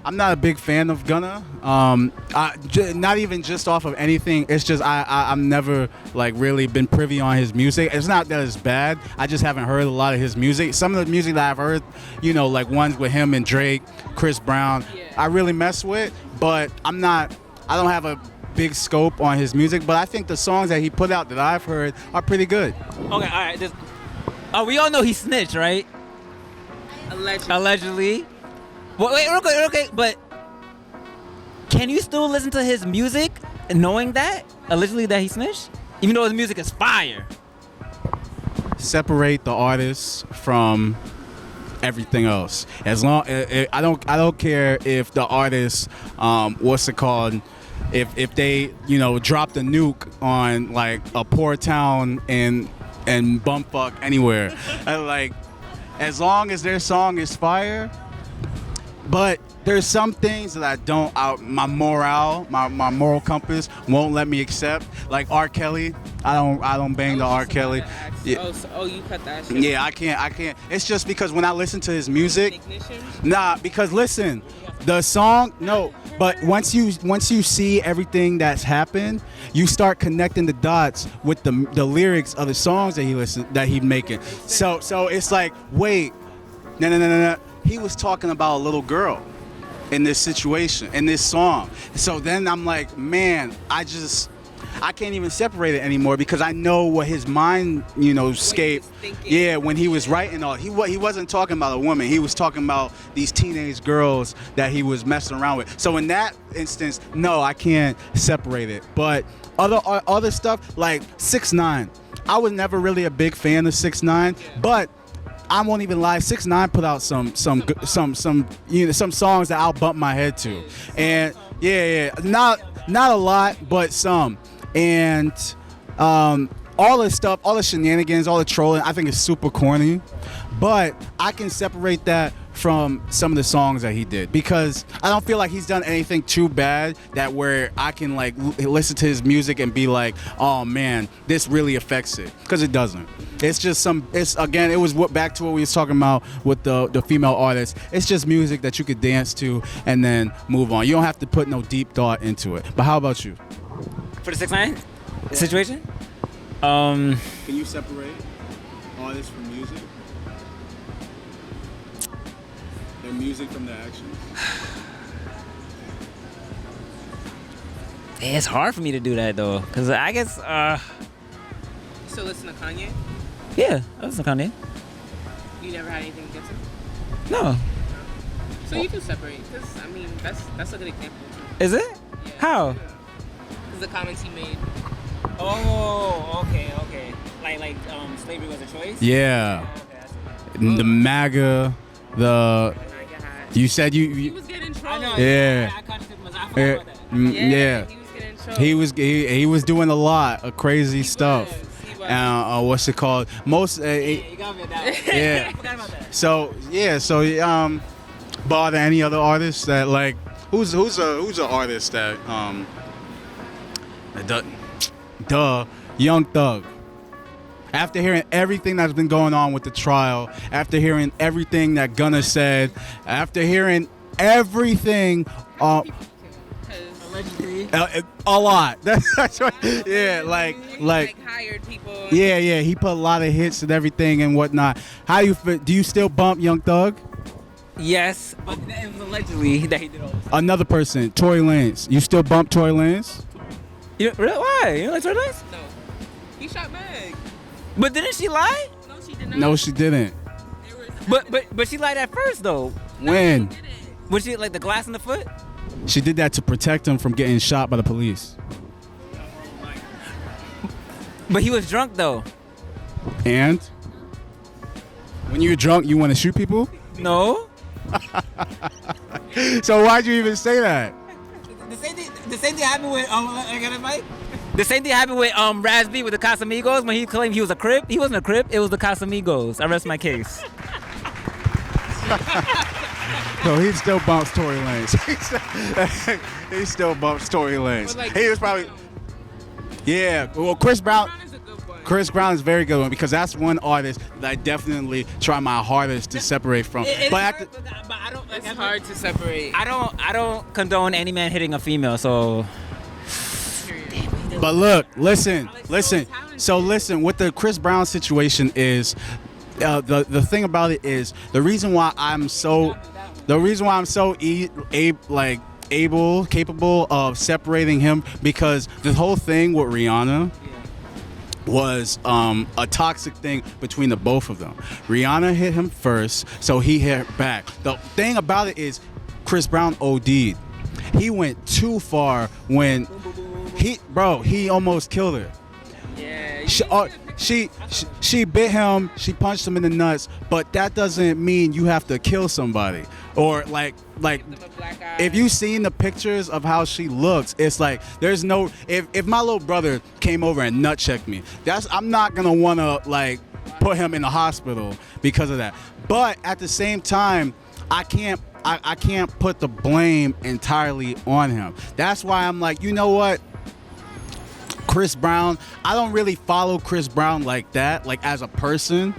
I'm not a big fan of Gunna. Not even just off of anything. It's just I'm never like really been privy on his music. It's not that it's bad. I just haven't heard a lot of his music. Some of the music that I've heard, like ones with him and Drake, Chris Brown, Yeah. I really mess with. But I don't have a big scope on his music. But I think the songs that he put out that I've heard are pretty good. Okay. All right. We all know he snitched, right? Allegedly. Well, wait, real quick. But can you still listen to his music knowing that allegedly that he snitched, even though his music is fire? Separate the artist from everything else. As long I don't care if the artist what's it called, if they dropped a nuke on like a poor town in bumfuck anywhere. Like, as long as their song is fire. But there's some things that my moral compass won't let me accept. Like R. Kelly, I don't bang the R. Kelly. Yeah. Oh, you cut that shit. Yeah, I can't. It's just because when I listen to his music, Ignition? because listen, the song, no. But once you see everything that's happened, you start connecting the dots with the lyrics of the songs that he's making. So it's like, wait, no. He was talking about a little girl in this situation, in this song. So then I'm like, man, I can't even separate it anymore because I know what his mind, scape. Yeah, when he was writing all, he wasn't talking about a woman. He was talking about these teenage girls that he was messing around with. So in that instance, no, I can't separate it. But other stuff like 6ix9ine, I was never really a big fan of 6ix9ine, but I won't even lie. 6ix9ine put out some songs that I'll bump my head to, and not a lot, but some, and all the stuff, all the shenanigans, all the trolling, I think is super corny, but I can separate that from some of the songs that he did, because I don't feel like he's done anything too bad that where I can like listen to his music and be like, oh man, this really affects it, because it doesn't. It's just it was back to what we was talking about with the female artists. It's just music that you could dance to and then move on. You don't have to put no deep thought into it. But how about you? For the 6ix9ine situation? Can you separate artists from music? Their music from their actions? It's hard for me to do that though, because I guess You still listen to Kanye? yeah, I listen to Kanye. You never had anything against him? No. So you do separate, because I mean that's a good example too. Is it? Yeah. How? Because the comments he made. Oh, okay. Like slavery was a choice? Yeah. Okay, The MAGA, you said He you was getting I trolled. know. Yeah. I forgot about that. yeah. He was getting trolled. He was doing a lot of crazy stuff. He was. What's it called? Most You got me at that one. yeah. I forgot about that. So but are there any other artists that like who's an artist that Young Thug? After hearing everything that's been going on with the trial, after hearing everything that Gunna said, after hearing everything, Allegedly. a lot. That's right. Yeah, like hired people. yeah. He put a lot of hits and everything and whatnot. Do you still bump Young Thug? Yes, but it was allegedly that he did all this. Another person, Tory Lanez. You still bump Tory Lanez? Really? Why? You don't like Tory Lanez? No. He shot Meg. But didn't she lie? No, she did not. No, she didn't. But she lied at first though. When? She didn't. Was she like the glass in the foot? She did that to protect him from getting shot by the police. But he was drunk though. And when you're drunk, you want to shoot people? No. So why'd you even say that? The same thing happened with I got it, Mike. The same thing happened with Raz B with the Casamigos when he claimed he was a Crip. He wasn't a Crip. It was the Casamigos. I rest my case. So he still bumps Tory Lanez. He still bumps Tory Lanez. But, like, He was probably yeah. Well, Chris Brown. Brown is a good one. Chris Brown is a very good one because that's one artist that I definitely try my hardest to separate from. But I don't. It's hard to separate. I don't condone any man hitting a female. So. But look, listen. So listen, what the Chris Brown situation is, the thing about it is the reason why I'm so capable of separating him, because the whole thing with Rihanna was a toxic thing between the both of them. Rihanna hit him first, so he hit her back. The thing about it is Chris Brown OD'd. He went too far when he almost killed her. Yeah. She bit him, she punched him in the nuts, but that doesn't mean you have to kill somebody. Or like if you seen the pictures of how she looks, it's like there's no if my little brother came over and nut checked me, I'm not gonna wanna like put him in the hospital because of that. But at the same time, I can't put the blame entirely on him. That's why I'm like, you know what? Chris Brown, I don't really follow Chris Brown like that, like as a person,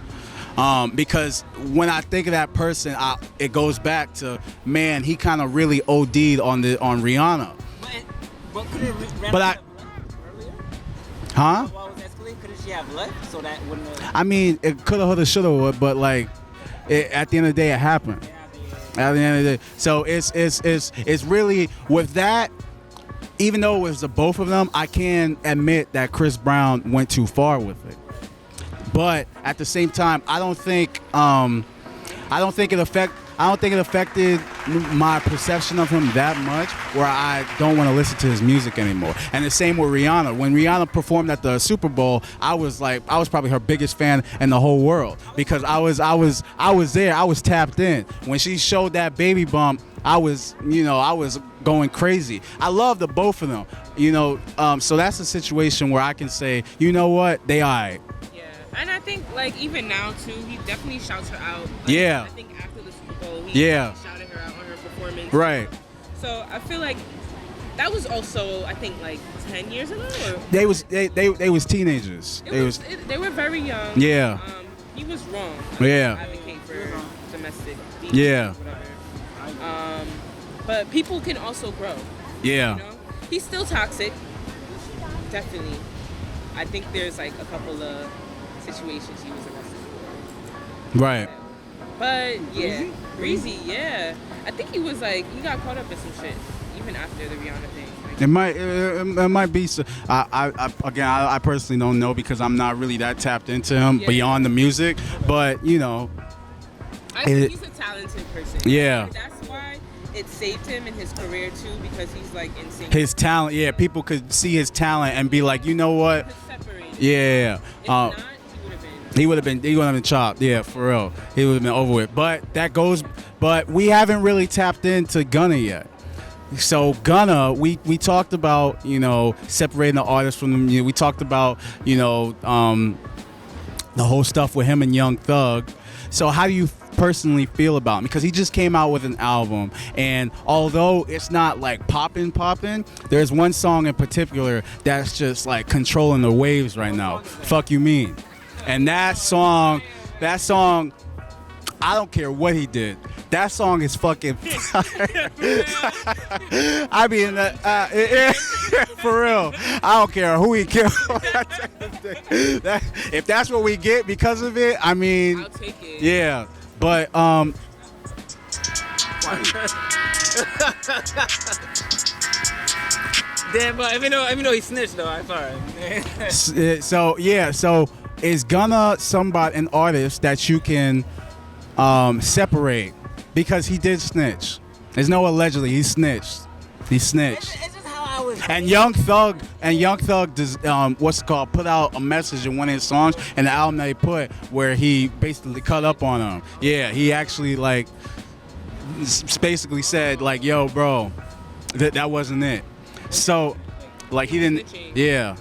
because when I think of that person, it goes back to, man, he kind of really OD'd on Rihanna. But could it But I, earlier? huh? While it was escalating, couldn't she have left so that wouldn't have... I mean, it coulda, woulda, shoulda, but like, at the end of the day, it happened. At the end of the day, so it's really with that. Even though it was the both of them, I can admit that Chris Brown went too far with it. But at the same time, I don't think it affected my perception of him that much where I don't want to listen to his music anymore. And the same with Rihanna. When Rihanna performed at the Super Bowl, I was probably her biggest fan in the whole world because I was there. I was tapped in. When she showed that baby bump, I was going crazy. I love the both of them, so that's a situation where I can say, you know what, they alright. Yeah, and I think like even now too, he definitely shouts her out. Like, Yeah. I think after the Super Bowl, he Yeah. He shouted her out on her performance. Right. So I feel like that was also, I think, like 10 years ago. Or? They was teenagers. They were very young. Yeah. He was wrong. Yeah. To advocate for domestic. Yeah. Whatever. But people can also grow. Yeah. You know? He's still toxic. Definitely. I think there's like a couple of situations he was arrested for. Right. But yeah, Breezy, yeah. I think he got caught up in some shit even after the Rihanna thing. Like, It might be. So, I personally don't know because I'm not really that tapped into him beyond the music. But you know, I think he's a talented person. Yeah. That's why it saved him in his career too, because he's like insane. His talent, yeah. People could see his talent and be like, you know what? Yeah. If not, he would have been chopped. Yeah, for real. He would have been over with. But we haven't really tapped into Gunna yet. So Gunna, we talked about, you know, separating the artist from them. You know, we talked about, you know, the whole stuff with him and Young Thug. So how do you personally feel about him? Because he just came out with an album, and although it's not like popping, there's one song in particular that's just like controlling the waves right now. Fuck You Mean. And that song, I don't care what he did. That song is fucking fire. I mean, for real. I don't care who he killed. If that's what we get because of it, I mean, I'll take it. Yeah, but Damn, but even though he snitched though, I'm sorry. So is Gunna an artist that you can separate? Because he did snitch. There's no allegedly. He snitched. It's just how I was. And Young Thug does put out a message in one of his songs, and the album that he put where he basically cut up on him. Yeah, he actually like basically said like, "Yo, bro, that wasn't it." So, like he didn't. Yeah.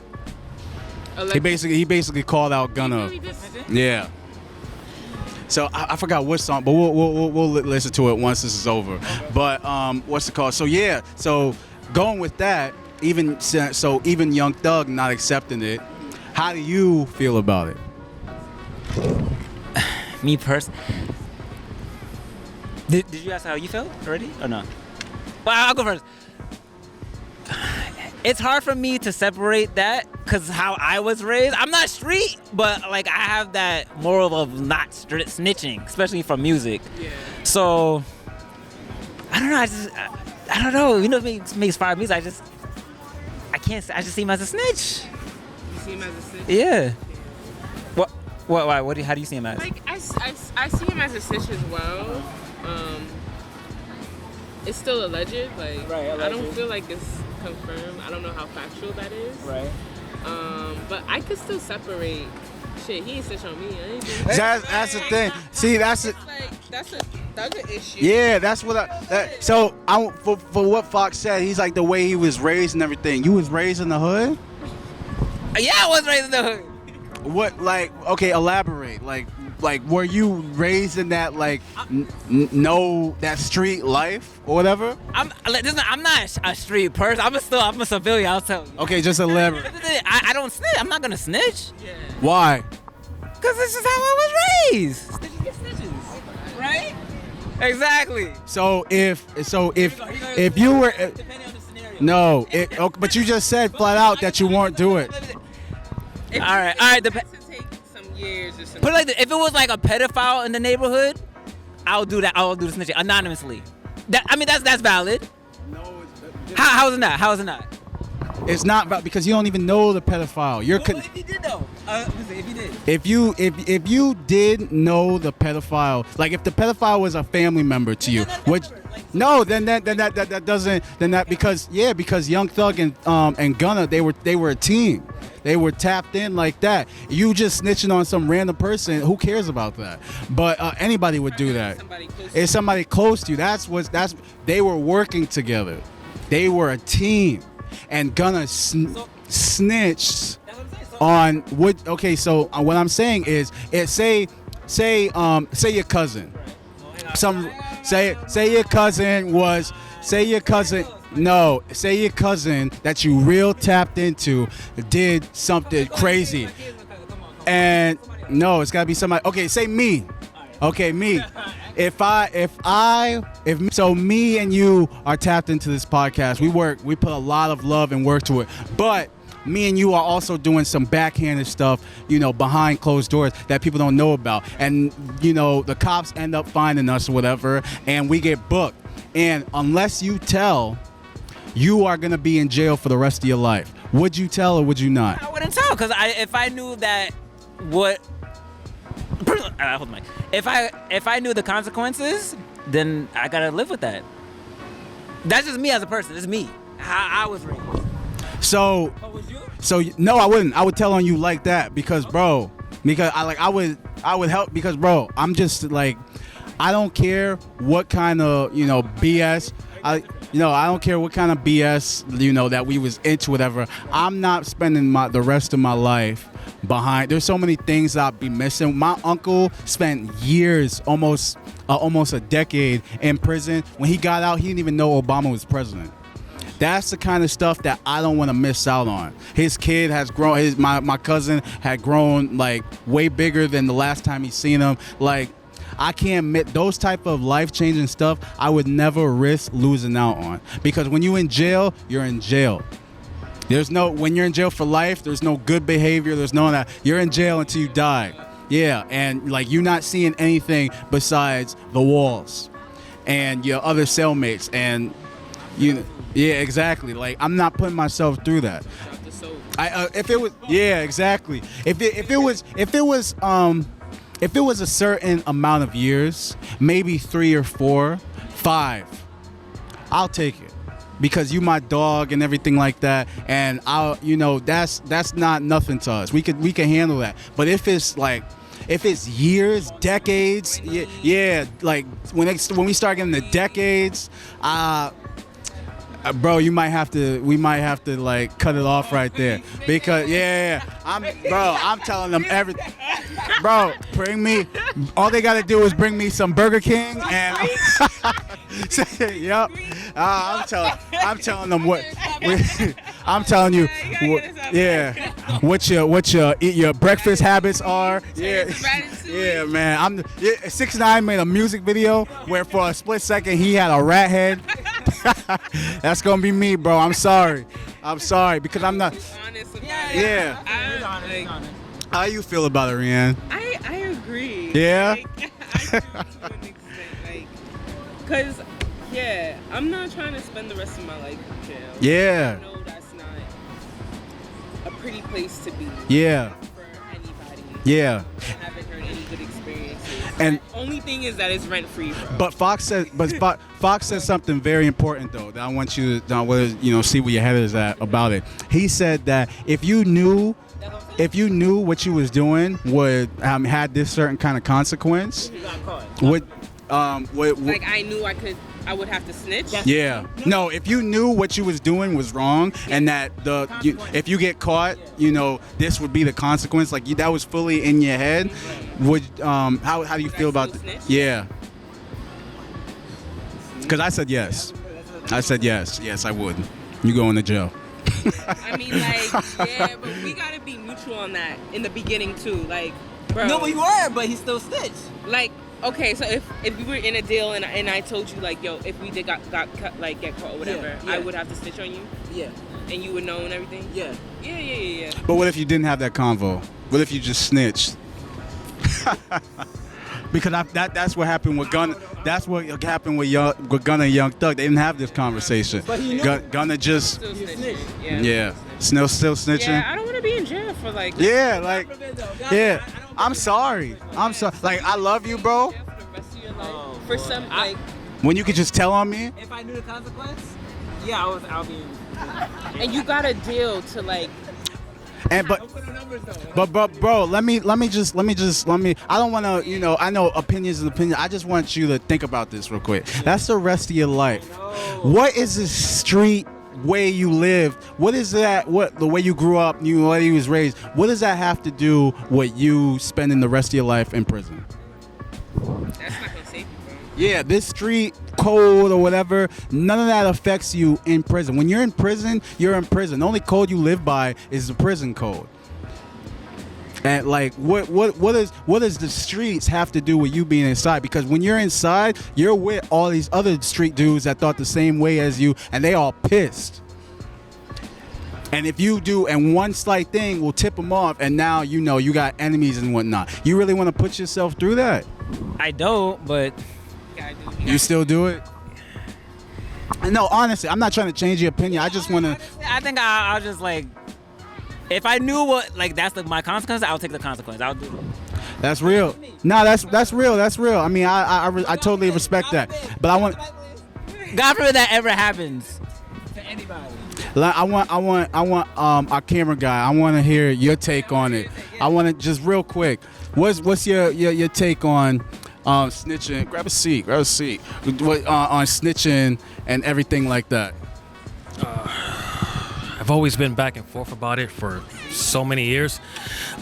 He basically called out Gunna. Yeah. So I forgot what song, but we'll listen to it once this is over. But what's it called? So yeah, so going with that, even Young Thug not accepting it, how do you feel about it? Me personally, did you ask how you felt already or not? Well, I'll go first. It's hard for me to separate that because how I was raised. I'm not street, but like I have that moral of not snitching, especially from music. Yeah. So I don't know. I don't know. You know what makes fire music? I can't. I just see him as a snitch. You see him as a snitch? Yeah. What? Why? How do you see him as? Like I see him as a snitch as well. It's still alleged. Like Right, I don't feel like it's confirmed. I don't know how factual that is. Right. But I could still separate. Shit, he ain't snitch on me. That's the thing. See, that's it. That's a thugger issue. Yeah, that's what for what Fox said. He's like the way he was raised and everything. You was raised in the hood? Yeah, I was raised in the hood. What, like, okay, elaborate. Like, were you raised in that, like, know that street life or whatever? I'm not a street person. I'm a civilian. I'll tell you. Okay, just elaborate. I don't snitch. I'm not gonna snitch. Yeah. Why? Cause this is how I was raised. Snitches get stitches, right? Exactly. So if you were Depending on the scenario. but you just said flat out that you won't do it. All right. It has to take some years or something. Put it like this, if it was like a pedophile in the neighborhood, I'll do that. I'll do the snitching anonymously. That's valid. No, How is it not? How is it not? it's not about because you don't even know the pedophile. You're What if he did though? If he did. if you did know the pedophile, like if the pedophile was a family member to you, then that doesn't because Young Thug and Gunna they were a team. They were tapped in like that. You just snitching on some random person. Who cares about that? But anybody would do that. It's somebody close to you. They were working together. They were a team. And Gunna snitched on what? Okay, so what I'm saying is, say your cousin, say your cousin was, say your cousin that you real tapped into did something crazy, and no, it's gotta be somebody. Okay, say me. Okay, me. So me and you are tapped into this podcast. We put a lot of love and work to it, but me and you are also doing some backhanded stuff, behind closed doors that people don't know about. And, the cops end up finding us or whatever, and we get booked. And unless you tell, you are going to be in jail for the rest of your life. Would you tell or would you not? I wouldn't tell, because if I knew that hold the mic. If I knew the consequences, then I got to live with that. That's just me as a person. It's me. How I was raised. So no, I wouldn't. I would tell on you like that because, bro, I would help because, bro, I'm just like, I don't care what kind of BS. I don't care what kind of BS that we was into, whatever. I'm not spending the rest of my life behind. There's so many things I'd be missing. My uncle spent years, almost a decade in prison. When he got out, he didn't even know Obama was president. That's the kind of stuff that I don't want to miss out on. His kid has grown. My cousin had grown like way bigger than the last time he seen him. Like, I can't admit those type of life-changing stuff. I would never risk losing out on, because when you're in jail, you're in jail. When you're in jail for life, there's no good behavior. There's no that. You're in jail until you die. Yeah, and like you're not seeing anything besides the walls and your other cellmates and Yeah, exactly. Like, I'm not putting myself through that. If it was a certain amount of years, maybe 3 or 4, 5, I'll take it because you my dog and everything like that, and that's not nothing to us. We can handle that. But if it's years, decades, yeah, like when we start getting the decades, bro, we might have to like cut it off right there because I'm telling them everything. Bro, bring me. All they gotta do is bring me some Burger King and yep. I'm telling them what. I'm telling you, what your breakfast habits are. Yeah, man. 6ix9ine made a music video where for a split second he had a rat head. That's gonna be me, bro. I'm sorry because I'm not. Yeah. How you feel about it, Rianne? I agree. Yeah. I do to an extent, cause I'm not trying to spend the rest of my life in jail. Yeah. I know that's not a pretty place to be. Yeah. For anybody. Yeah. I haven't heard any good experiences. And the only thing is that it's rent free, bro. But Fox said something very important though that I want you to see where your head is at about it. He said that if you knew what you was doing would had this certain kind of consequence, would like I knew I would have to snitch. Yeah. No, if you knew what you was doing was wrong and that if you get caught, this would be the consequence. Like that was fully in your head. Would how do you feel about that? Yeah. Because I said yes. I said yes. Yes, I would. You going to jail. I mean, but we gotta be mutual on that in the beginting too. Like, bro. No, but you were, but he still snitched. Like, okay, so if we were in a deal and I told you like, yo, if we did get caught or whatever, I would have to snitch on you. Yeah. And you would know and everything. Yeah. Yeah. But what if you didn't have that convo? What if you just snitched? Because that's what happened with Gunna. That's what happened with Gunna and Young Thug. They didn't have this conversation. But he knew. Gunna just still snitching. Yeah. Still snitching. Yeah, I don't want to be in jail for like. Yeah, like. Yeah. I'm sorry. Like, I love you, bro. For the rest of your life. For some like. When you could just tell on me. If I knew the consequence, I'll be. And you got a deal to like. But bro, let me. I don't want to, I know opinions and opinions. I just want you to think about this real quick. That's the rest of your life. What is this street way you lived? What is that? What the way you grew up? The way you was raised? What does that have to do with you spending the rest of your life in prison? That's not gonna save you, bro. Yeah, this street code or whatever, none of that affects you in prison. When you're in prison, you're in prison. The only code you live by is the prison code. And like, what does the streets have to do with you being inside? Because when you're inside, you're with all these other street dudes that thought the same way as you, and they all pissed. And if you do, and one slight thing will tip them off, and now you know you got enemies and whatnot. You really want to put yourself through that? I don't, but You still do it? No, honestly, I'm not trying to change your opinion. I just want to. I think I'll just like, if I knew what like that's my consequence, I'll take the consequence. I'll do it. That's real. No, that's real. That's real. I mean, I totally respect that. But I want. God forbid that ever happens to anybody. Like, I want our camera guy. I want to hear your take on it. I want to just real quick. What's your take on snitching? Grab a seat. On snitching and everything like that. I've always been back and forth about it for so many years,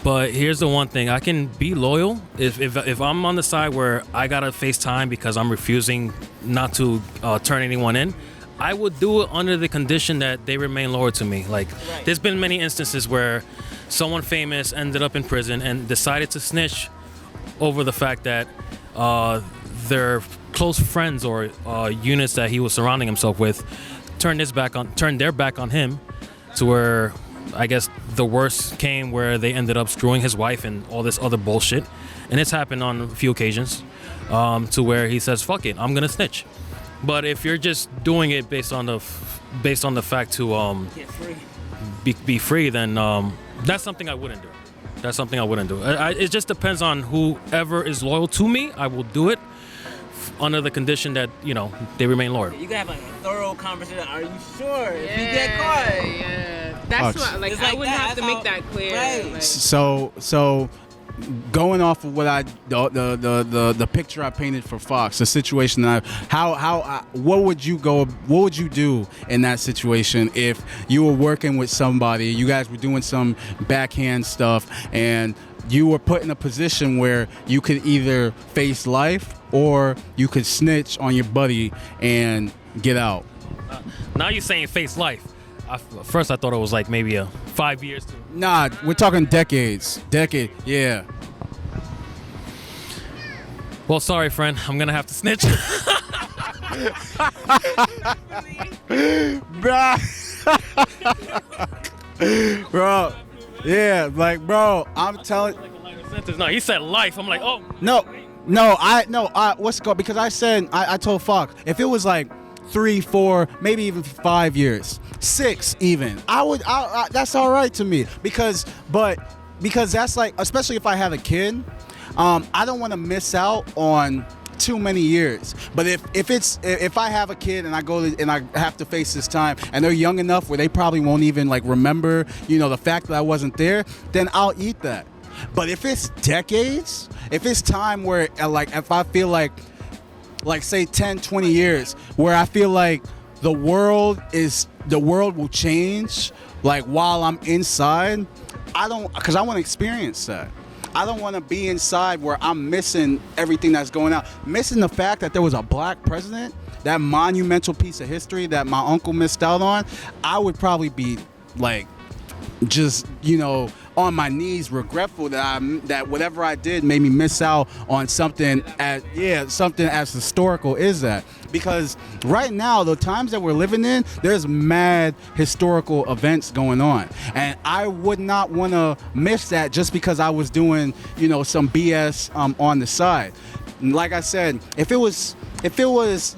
but here's the one thing: I can be loyal if I'm on the side where I gotta face time because I'm refusing not to turn anyone in. I would do it under the condition that they remain loyal to me. Like, there's been many instances where someone famous ended up in prison and decided to snitch over the fact that their close friends or units that he was surrounding himself with turned their back on him, to where I guess the worst came where they ended up screwing his wife and all this other bullshit. And it's happened on a few occasions to where he says, fuck it, I'm gonna snitch. But if you're just doing it based on the fact to be free, then that's something I wouldn't do. It just depends on whoever is loyal to me. I will do it under the condition that, you know, they remain loyal. You can have like a thorough conversation. Are you sure? If you get caught. Yeah. That's what, like, I wouldn't have to make that clear. Right. Like, So going off of what the picture I painted for Fox, the situation that what would you do in that situation if you were working with somebody, you guys were doing some backhand stuff, and you were put in a position where you could either face life or you could snitch on your buddy and get out? Now you're saying face life. First I thought it was like maybe 5 years. Nah, we're talking decades. Yeah. Well, sorry, friend. I'm going to have to snitch. Bro. Yeah, like, bro, I'm telling. No, he said life. I'm like, oh. No, what's it called? Because I told Fox, if it was like 3, 4, maybe even 5 years, 6 even, I that's all right to me, because that's like, especially if I have a kid, I don't want to miss out on too many years. But if I have a kid and I have to face this time, and they're young enough where they probably won't even like remember, you know, the fact that I wasn't there, then I'll eat that. But if it's decades, if it's time where, like, if I feel like say 10, 20 years, where I feel like the world will change, like, while I'm inside, because I want to experience that. I don't want to be inside where I'm missing everything that's going on. Missing the fact that there was a black president, that monumental piece of history that my uncle missed out on. I would probably be like, just, you know, on my knees, regretful that whatever I did made me miss out on something as historical as that. Because right now, the times that we're living in, there's mad historical events going on, and I would not want to miss that just because I was doing, you know, some BS on the side. Like I said, if it was,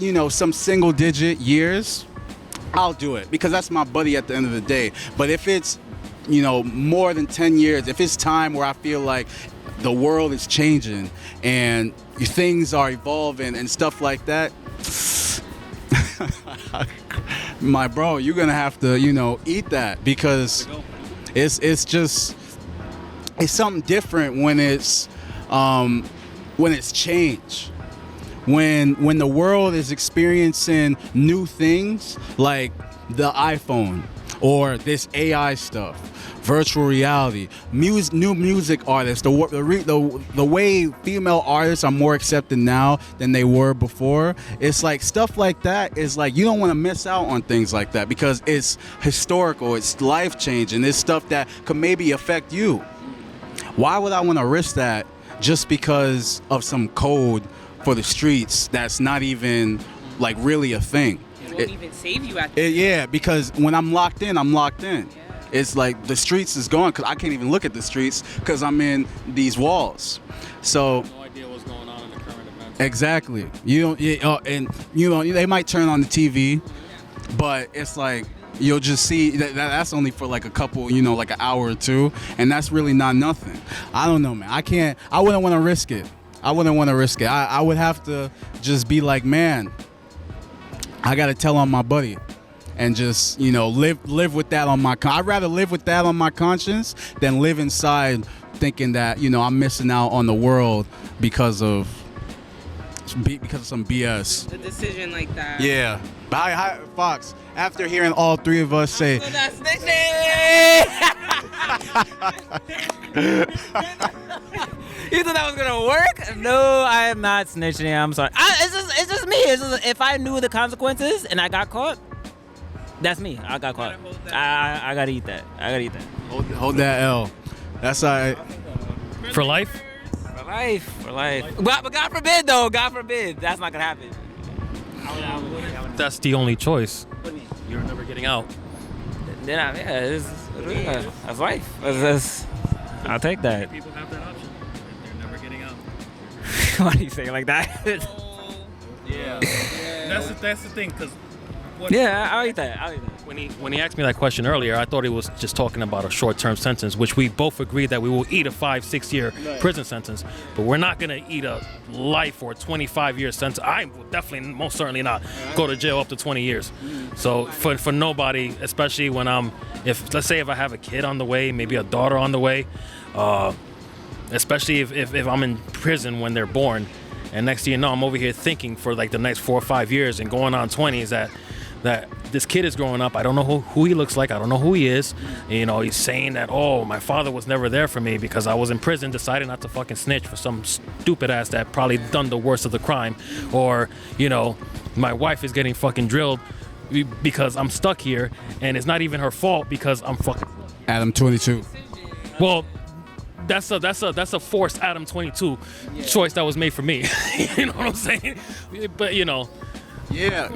you know, some single digit years, I'll do it because that's my buddy at the end of the day. But if it's, you know, more than 10 years, if it's time where I feel like the world is changing and things are evolving and stuff like that, my bro, you're gonna have to, you know, eat that, because it's something different when it's change. When the world is experiencing new things like the iPhone, or this AI stuff, virtual reality, new music artists, the way female artists are more accepted now than they were before. It's like stuff like that is like you don't want to miss out on things like that because it's historical, it's life changing, it's stuff that could maybe affect you. Why would I want to risk that just because of some code for the streets that's not even like really a thing? It won't even save you at the end. Yeah, because when I'm locked in, I'm locked in. Yeah. It's like the streets is gone because I can't even look at the streets because I'm in these walls. So No idea what's going on in the current events. exactly, they might turn on the TV, but it's like you'll just see that's only for like a couple, like an hour or two, and that's really not nothing. I don't know, man. I wouldn't want to risk it. I would have to just be like, man, I gotta tell on my buddy. And just live with that on my. I'd rather live with that on my conscience than live inside thinking that I'm missing out on the world because of some BS. The decision like that. Yeah, but hi, Fox. After hearing all three of us say, So that's snitching. You thought that was gonna work? No, I am not snitching. I'm sorry. It's just me. If I knew the consequences and I got caught, that's me. I got caught. I gotta eat that. hold that L. That's all right. For life? For life. But God forbid, though. God forbid. That's not gonna happen. That's the only choice. You're never getting out. Then that's life. I'll take that. People have that option. They're never getting out. Why do you say it like that? Yeah. That's the thing, because Yeah, I'll eat that. when he asked me that question earlier, I thought he was just talking about a short-term sentence, which we both agreed that we will eat a 5-6 year prison sentence, but we're not gonna eat a life or 25-year sentence. I will definitely, most certainly not, go to jail up to 20 years. So for nobody, especially when let's say if I have a kid on the way, maybe a daughter on the way, especially if I'm in prison when they're born, and next thing you know, I'm over here thinking for like the next 4 or 5 years and going on 20s that this kid is growing up. I don't know who he looks like. I don't know who he is. He's saying that, oh, my father was never there for me because I was in prison, decided not to fucking snitch for some stupid ass that probably done the worst of the crime. Or, my wife is getting fucking drilled because I'm stuck here and it's not even her fault because I'm fucking Adam 22. Well, that's a forced Adam 22 choice that was made for me. You know what I'm saying? But Yeah.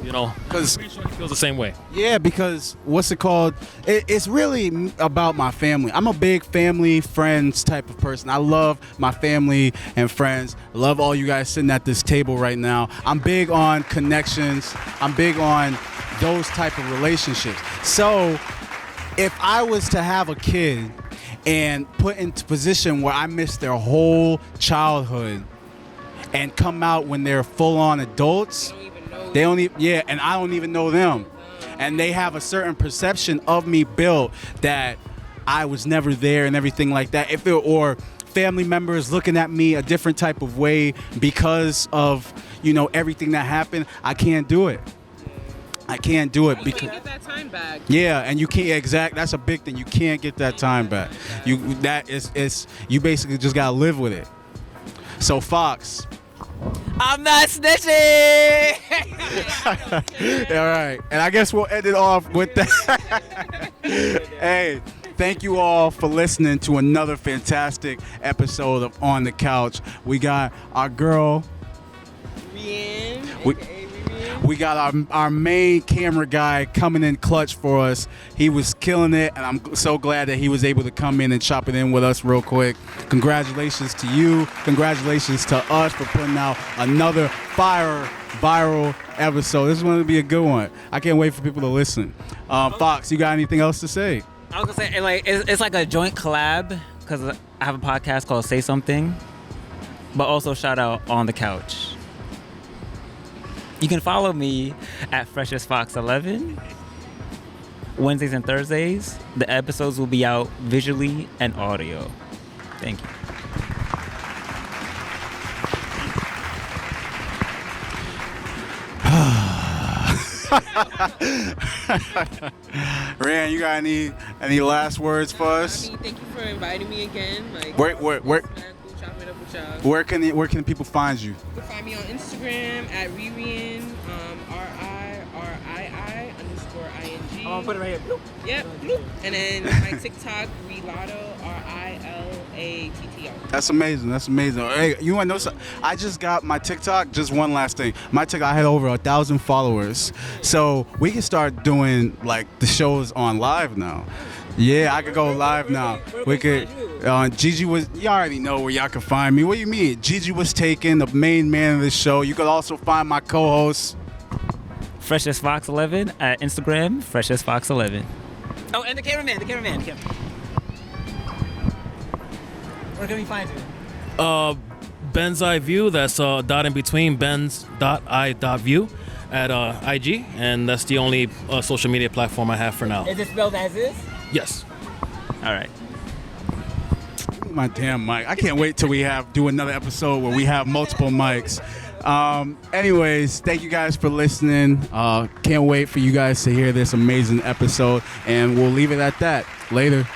Because I'm pretty sure he feels the same way. Yeah, because what's it called? It's really about my family. I'm a big family, friends type of person. I love my family and friends. I love all you guys sitting at this table right now. I'm big on connections. I'm big on those type of relationships. So if I was to have a kid and put into position where I missed their whole childhood and come out when they're full-on adults, they don't even, and I don't even know them. And they have a certain perception of me built that I was never there and everything like that. Or family members looking at me a different type of way because of, everything that happened, I can't do it. You can't get that time back. Yeah, and you can't that's a big thing. You can't get that time back. You basically just gotta live with it. So Fox, I'm not snitching. all right, and I guess we'll end it off with that. Hey, thank you all for listening to another fantastic episode of On the Couch. We got our girl, Rian, We- aka Rian. we got our main camera guy coming in clutch for us. He was killing it, and I'm so glad that he was able to come in and chop it in with us real quick. Congratulations to you. Congratulations to us for putting out another viral episode. This is going to be a good one. I can't wait for people to listen. Fox, you got anything else to say? I was gonna say, it's like a joint collab because I have a podcast called Say Something, but also shout out On the Couch. You can follow me at FreshestFox11. Wednesdays and Thursdays, the episodes will be out visually and audio. Thank you. Rand, you got any last words for us? I mean, thank you for inviting me again. Like, Where can people find you? You can find me on Instagram at Ririn, RIRII_ING. I'm gonna put it right here. Bloop. Yep, bloop. And then my TikTok, Rilado, RILATTO. That's amazing. That's amazing. Hey, you want to know something? I just got my TikTok. Just one last thing. My TikTok, I had over 1,000 followers. So we can start doing like the shows on live now. Yeah, I could go live now. We could. Gigi was. You already know where y'all can find me. What do you mean? Gigi was taken, the main man of the show. You could also find my co-host. Fresh as Fox 11 at Instagram. Fresh as Fox 11. Oh, and the cameraman. Where can we find you? Ben's Eye View. That's dot in between Ben's.I.view at IG, and that's the only social media platform I have for now. Is it spelled as is? Yes. All right. My damn mic. I can't wait till we do another episode where we have multiple mics. Anyways, thank you guys for listening. Can't wait for you guys to hear this amazing episode, and we'll leave it at that. Later.